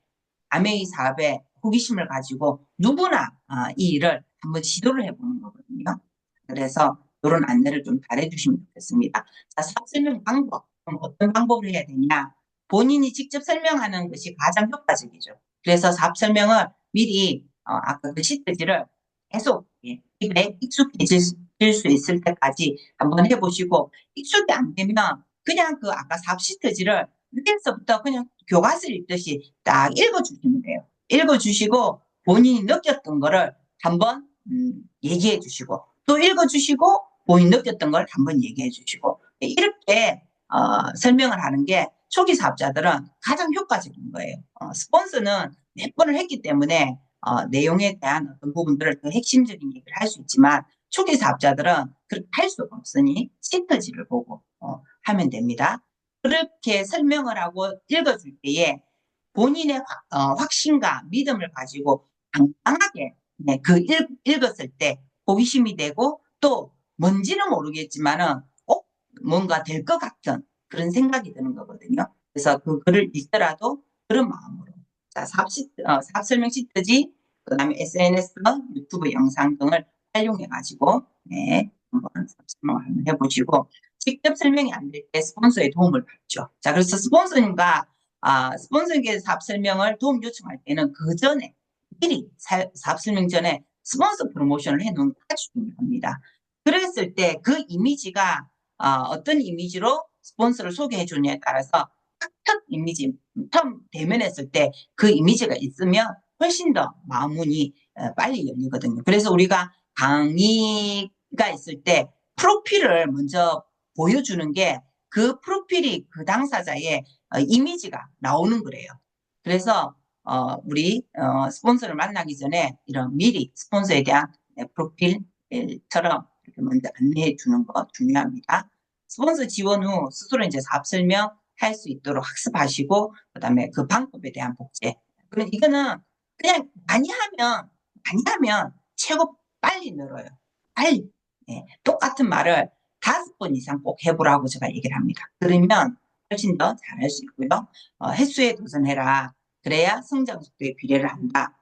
아메이 사업에 호기심을 가지고 누구나 이 일을 한번 시도를 해보는 거거든요. 그래서 이런 안내를 좀 잘해주시면 좋겠습니다. 자, 사업 설명 방법. 그럼 어떤 방법을 해야 되냐? 본인이 직접 설명하는 것이 가장 효과적이죠. 그래서 사업 설명을 미리 아까 그 시트지를 계속 입에 익숙해질 수 있을 때까지 한번 해보시고 익숙이 안 되면 그냥 그 아까 사업 시트지를 위에서부터 그냥 교과서 읽듯이 딱 읽어주시면 돼요. 읽어주시고 본인이 느꼈던 거를 한번 얘기해 주시고 또 읽어주시고 본인이 느꼈던 걸 한번 얘기해 주시고 이렇게 설명을 하는 게 초기 사업자들은 가장 효과적인 거예요. 스폰서는 몇 번을 했기 때문에 내용에 대한 어떤 부분들을 더 핵심적인 얘기를 할 수 있지만 초기 사업자들은 그렇게 할 수가 없으니 시트지를 보고 하면 됩니다. 그렇게 설명을 하고 읽어줄 때에 본인의 확신과 믿음을 가지고 당당하게 네, 읽었을 때 호기심이 되고 또 뭔지는 모르겠지만은 꼭 뭔가 될 것 같은 그런 생각이 드는 거거든요. 그래서 그 글을 읽더라도 그런 마음으로 자, 사업 설명 시트지 그다음에 SNS, 유튜브 영상 등을 활용해 가지고 네, 한번 설명을 한번 해보시고 직접 설명이 안 될 때 스폰서의 도움을 받죠. 자, 그래서 스폰서에게 사업 설명을 도움 요청할 때는 그 전에 미리 사업 설명 전에 스폰서 프로모션을 해놓은 게 아주 중요합니다. 그랬을 때 그 이미지가 어떤 이미지로 스폰서를 소개해 주냐에 따라서 첫 이미지, 처음 대면했을 때 그 이미지가 있으면 훨씬 더 마음문이 빨리 열리거든요. 그래서 우리가 강의가 있을 때 프로필을 먼저 보여주는 게 그 프로필이 그 당사자의 이미지가 나오는 거래요. 그래서 우리 스폰서를 만나기 전에 이런 미리 스폰서에 대한 프로필처럼 이렇게 먼저 안내해 주는 거 중요합니다. 스폰서 지원 후 스스로 이제 사업 설명 할 수 있도록 학습하시고 그다음에 그 방법에 대한 복제. 그럼 이거는 그냥 많이 하면 최고 빨리 늘어요. 빨리. 네, 똑같은 말을 5번 이상 꼭 해보라고 제가 얘기를 합니다. 그러면 훨씬 더 잘할 수 있고요. 횟수에 도전해라. 그래야 성장 속도에 비례를 한다.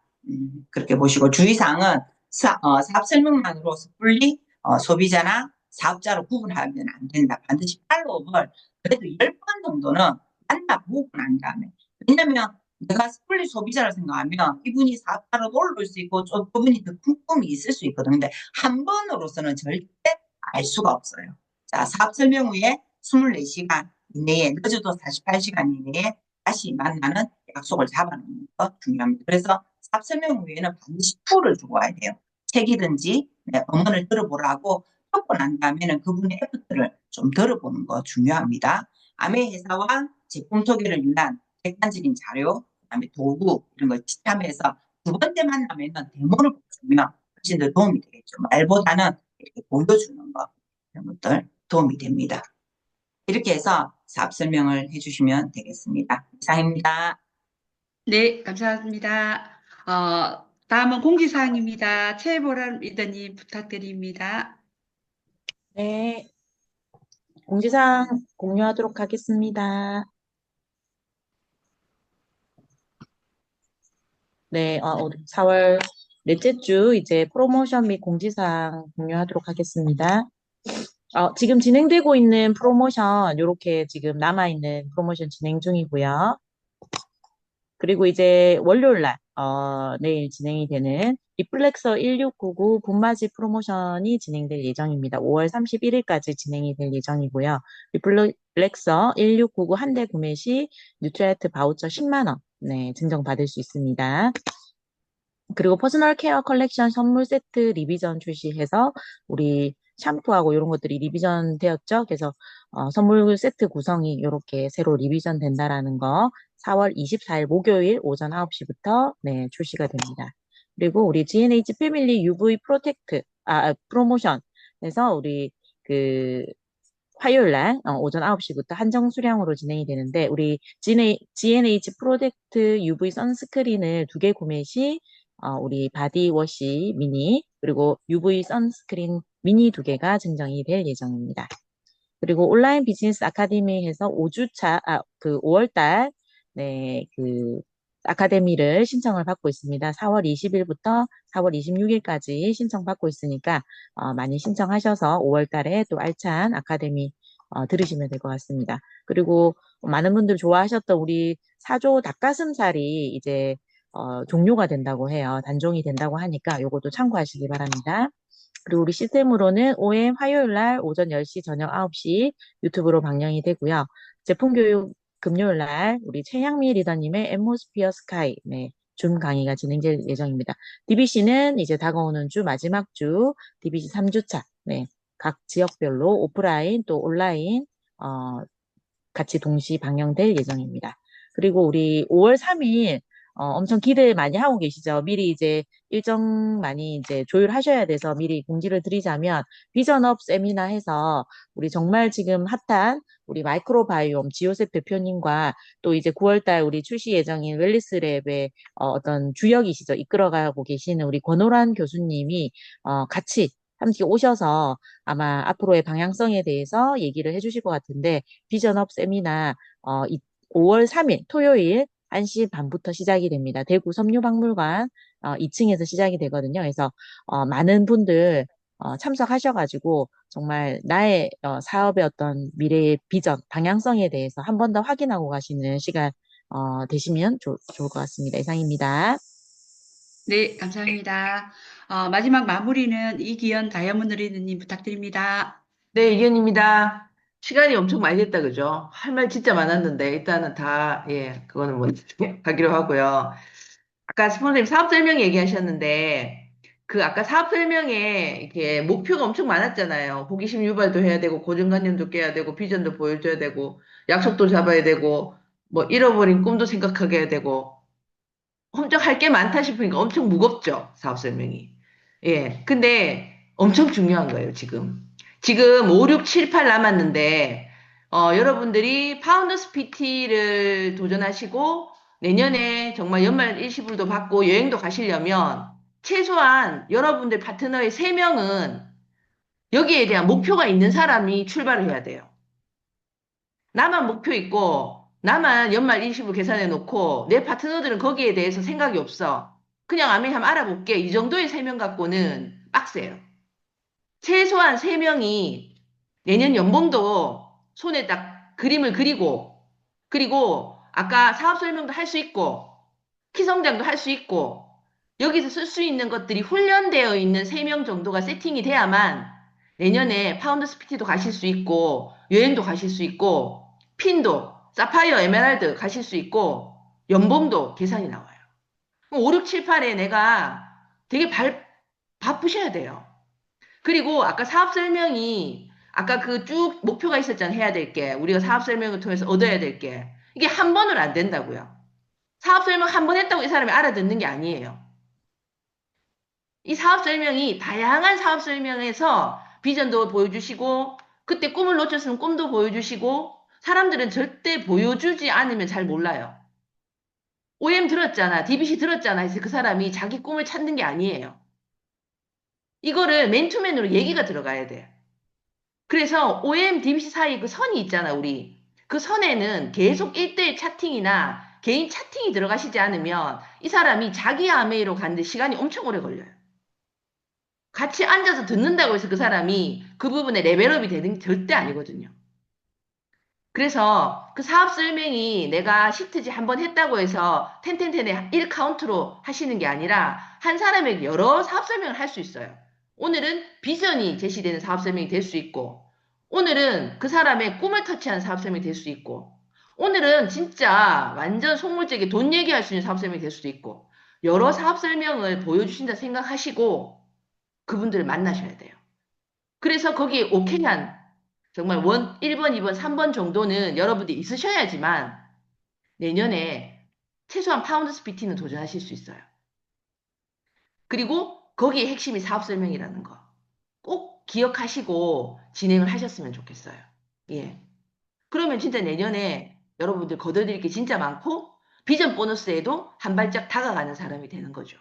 그렇게 보시고 주의사항은 사업 설명만으로 섣불리 소비자나 사업자로 구분하면 안 된다. 반드시 팔로업을 그래도 10번 정도는 만나보고 난 다음에. 왜냐면 내가 스플릿 소비자를 생각하면 이분이 사업하러 올릴 수 있고 저분이 더 큰 꿈이 있을 수 있거든요. 근데 한 번으로서는 절대 알 수가 없어요. 자, 사업 설명 후에 24시간 이내에, 늦어도 48시간 이내에 다시 만나는 약속을 잡아놓는 거 중요합니다. 그래서 사업 설명 후에는 반드시 툴을 주고 와야 돼요. 책이든지 음원을 들어보라고 듣고 난 다음에는 그분의 에포트를 좀 들어보는 거 중요합니다. 아메 회사와 제품 소개를 위한 객관적인 자료, 그다음에 도구 이런 걸 지참해서 두 번째 만나면은 데모를 보여주면 훨씬 더 도움이 되겠죠. 말보다는 이렇게 보여주는 거 이런 것들 도움이 됩니다. 이렇게 해서 사업 설명을 해주시면 되겠습니다. 이상입니다. 네, 감사합니다. 다음은 공지사항입니다. 최보람 리더님 부탁드립니다. 네, 공지사항 공유하도록 하겠습니다. 네, 4월 넷째 주 이제 프로모션 및 공지사항 공유하도록 하겠습니다. 지금 진행되고 있는 프로모션, 요렇게 지금 남아있는 프로모션 진행 중이고요. 그리고 이제 월요일 날, 내일 진행이 되는 리플렉서 1699 봄맞이 프로모션이 진행될 예정입니다. 5월 31일까지 진행이 될 예정이고요. 리플렉서 1699 한 대 구매 시 뉴트라이트 바우처 10만 원, 네, 증정받을 수 있습니다. 그리고 퍼스널 케어 컬렉션 선물 세트 리비전 출시해서 우리 샴푸하고 이런 것들이 리비전 되었죠. 그래서 선물 세트 구성이 이렇게 새로 리비전 된다라는 거 4월 24일 목요일 오전 9시부터 네, 출시가 됩니다. 그리고 우리 G&H 패밀리 UV 프로텍트 프로모션에서 우리 그 화요일 날 오전 9시부터 한정 수량으로 진행이 되는데 우리 G&H 프로젝트 UV 선스크린을 2개 구매 시 우리 바디워시 미니 그리고 UV 선스크린 미니 2개가 증정이 될 예정입니다. 그리고 온라인 비즈니스 아카데미에서 5주차 그 5월달 네, 그 아카데미를 신청을 받고 있습니다. 4월 20일부터 4월 26일까지 신청받고 있으니까 많이 신청하셔서 5월달에 또 알찬 아카데미 들으시면 될 것 같습니다. 그리고 많은 분들 좋아하셨던 우리 사조 닭가슴살이 이제 종료가 된다고 해요. 단종이 된다고 하니까 요것도 참고하시기 바랍니다. 그리고 우리 시스템으로는 OM 화요일 날 오전 10시 저녁 9시 유튜브로 방영이 되고요. 제품 교육 금요일 날 우리 최향미 리더님의 앰모스피어 스카이 네, 줌 강의가 진행될 예정입니다. DBC는 이제 다가오는 주 마지막 주 DBC 3주차 네, 각 지역별로 오프라인 또 온라인 같이 동시 방영될 예정입니다. 그리고 우리 5월 3일 엄청 기대 많이 하고 계시죠? 미리 이제 일정 많이 이제 조율하셔야 돼서 미리 공지를 드리자면 비전업 세미나 해서 우리 정말 지금 핫한 우리 마이크로바이옴 지요셉 대표님과 또 이제 9월달 우리 출시 예정인 웰리스랩의 어떤 주역이시죠? 이끌어가고 계시는 우리 권오란 교수님이 같이 함께 오셔서 아마 앞으로의 방향성에 대해서 얘기를 해주실 것 같은데 비전업 세미나 5월 3일 토요일 1시 반부터 시작이 됩니다. 대구 섬유박물관 2층에서 시작이 되거든요. 그래서 많은 분들 참석하셔가지고 정말 나의 사업의 어떤 미래의 비전, 방향성에 대해서 한 번 더 확인하고 가시는 시간 되시면 좋을 것 같습니다. 이상입니다. 네, 감사합니다. 마지막 마무리는 이기현 다이아몬드 리더님 부탁드립니다. 네, 이견입니다. 시간이 엄청 많이 됐다, 그죠? 할 말 진짜 많았는데, 일단은 다, 예, 그거는 뭐, 하기로 하고요. 아까 스폰서님 사업 설명 얘기하셨는데, 그 아까 사업 설명에 이렇게 목표가 엄청 많았잖아요. 호기심 유발도 해야 되고, 고정관념도 깨야 되고, 비전도 보여줘야 되고, 약속도 잡아야 되고, 뭐, 잃어버린 꿈도 생각하게 해야 되고, 엄청 할 게 많다 싶으니까 엄청 무겁죠, 사업 설명이. 예. 근데 엄청 중요한 거예요, 지금. 지금 5, 6, 7, 8 남았는데, 여러분들이 파운더스 PT를 도전하시고, 내년에 정말 연말 일시불도 받고 여행도 가시려면, 최소한 여러분들 파트너의 3명은 여기에 대한 목표가 있는 사람이 출발을 해야 돼요. 나만 목표 있고, 나만 연말 일시불 계산해 놓고, 내 파트너들은 거기에 대해서 생각이 없어. 그냥 아멘 한번 알아볼게. 이 정도의 3명 갖고는 빡세요. 최소한 3명이 내년 연봉도 손에 딱 그림을 그리고, 그리고 아까 사업 설명도 할 수 있고, 키 성장도 할 수 있고, 여기서 쓸 수 있는 것들이 훈련되어 있는 3명 정도가 세팅이 돼야만 내년에 파운더스 PT도 가실 수 있고, 여행도 가실 수 있고, 핀도, 사파이어, 에메랄드 가실 수 있고, 연봉도 계산이 나와요. 5, 6, 7, 8에 내가 되게 바쁘셔야 돼요. 그리고 아까 사업 설명이, 아까 그 쭉 목표가 있었잖아요. 해야 될 게. 우리가 사업 설명을 통해서 얻어야 될 게. 이게 한 번으로 안 된다고요. 사업 설명 한 번 했다고 이 사람이 알아듣는 게 아니에요. 이 사업 설명이 다양한 사업 설명에서 비전도 보여주시고, 그때 꿈을 놓쳤으면 꿈도 보여주시고, 사람들은 절대 보여주지 않으면 잘 몰라요. OM 들었잖아, DBC 들었잖아 해서 그 사람이 자기 꿈을 찾는 게 아니에요. 이거를 맨투맨으로 얘기가 들어가야 돼. 그래서 OM, DBC 사이 그 선이 있잖아, 우리. 그 선에는 계속 1대1 차팅이나 개인 차팅이 들어가시지 않으면 이 사람이 자기 아메이로 가는데 시간이 엄청 오래 걸려요. 같이 앉아서 듣는다고 해서 그 사람이 그 부분에 레벨업이 되는 게 절대 아니거든요. 그래서 그 사업 설명이 내가 시트지 한 번 했다고 해서 텐텐텐에 1 카운트로 하시는 게 아니라 한 사람에게 여러 사업 설명을 할 수 있어요. 오늘은 비전이 제시되는 사업 설명이 될 수 있고, 오늘은 그 사람의 꿈을 터치한 사업 설명이 될 수 있고, 오늘은 진짜 완전 속물적인 돈 얘기할 수 있는 사업 설명이 될 수도 있고, 여러 사업 설명을 보여주신다 생각하시고 그분들을 만나셔야 돼요. 그래서 거기에 오케이한 정말 1번, 2번, 3번 정도는 여러분들이 있으셔야지만 내년에 최소한 파운더스 PT는 도전하실 수 있어요. 그리고 거기에 핵심이 사업 설명이라는 거 꼭 기억하시고 진행을 하셨으면 좋겠어요. 예. 그러면 진짜 내년에 여러분들 거둬들일 게 진짜 많고 비전 보너스에도 한 발짝 다가가는 사람이 되는 거죠.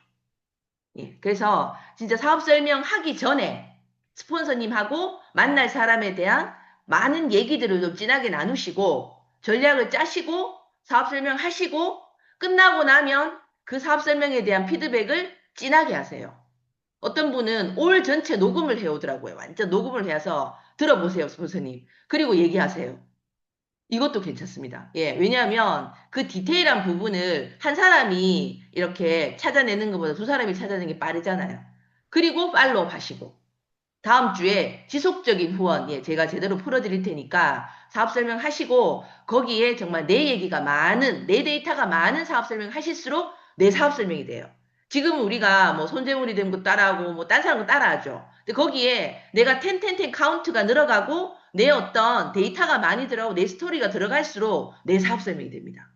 예. 그래서 진짜 사업 설명하기 전에 스폰서님하고 만날 사람에 대한 많은 얘기들을 좀 진하게 나누시고 전략을 짜시고 사업 설명하시고 끝나고 나면 그 사업 설명에 대한 피드백을 진하게 하세요. 어떤 분은 올 전체 녹음을 해오더라고요. 완전 녹음을 해서 들어보세요, 스폰서님. 그리고 얘기하세요. 이것도 괜찮습니다. 예, 왜냐하면 그 디테일한 부분을 한 사람이 이렇게 찾아내는 것보다 두 사람이 찾아내는 게 빠르잖아요. 그리고 팔로우 하시고. 다음 주에 지속적인 후원, 예, 제가 제대로 풀어드릴 테니까 사업 설명하시고 거기에 정말 내 얘기가 많은, 내 데이터가 많은 사업 설명 하실수록 내 사업 설명이 돼요. 지금 우리가 뭐 손재물이 된 거 따라하고 뭐 딴 사람 거 따라하죠. 근데 거기에 내가 10 카운트가 늘어가고 내 어떤 데이터가 많이 들어가고 내 스토리가 들어갈수록 내 사업 설명이 됩니다.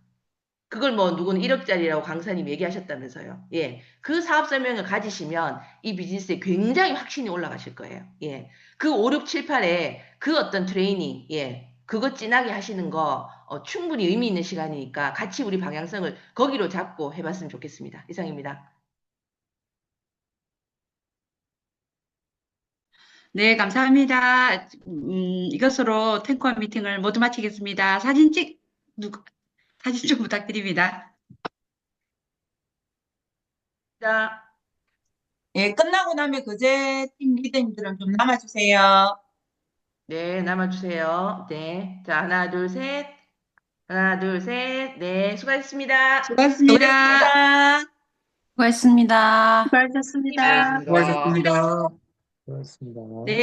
그걸 뭐 누구는 1억짜리라고 강사님 얘기하셨다면서요. 예. 그 사업 설명을 가지시면 이 비즈니스에 굉장히 확신이 올라가실 거예요. 예. 그 5, 6, 7, 8에 그 어떤 트레이닝, 예. 그거 진하게 하시는 거 충분히 의미 있는 시간이니까 같이 우리 방향성을 거기로 잡고 해봤으면 좋겠습니다. 이상입니다. 네, 감사합니다. 이것으로 탱커 미팅을 모두 마치겠습니다. 사진 좀 부탁드립니다. 자, 예, 끝나고 나면 그제 팀 리더님들은 좀 남아주세요. 네, 남아주세요. 네. 자, 하나, 둘, 셋. 하나, 둘, 셋. 네, 수고하셨습니다. 수고하셨습니다. 수고하셨습니다. 수고하셨습니다. 수고하셨습니다. 수고하셨습니다. 수고하셨습니다. 네.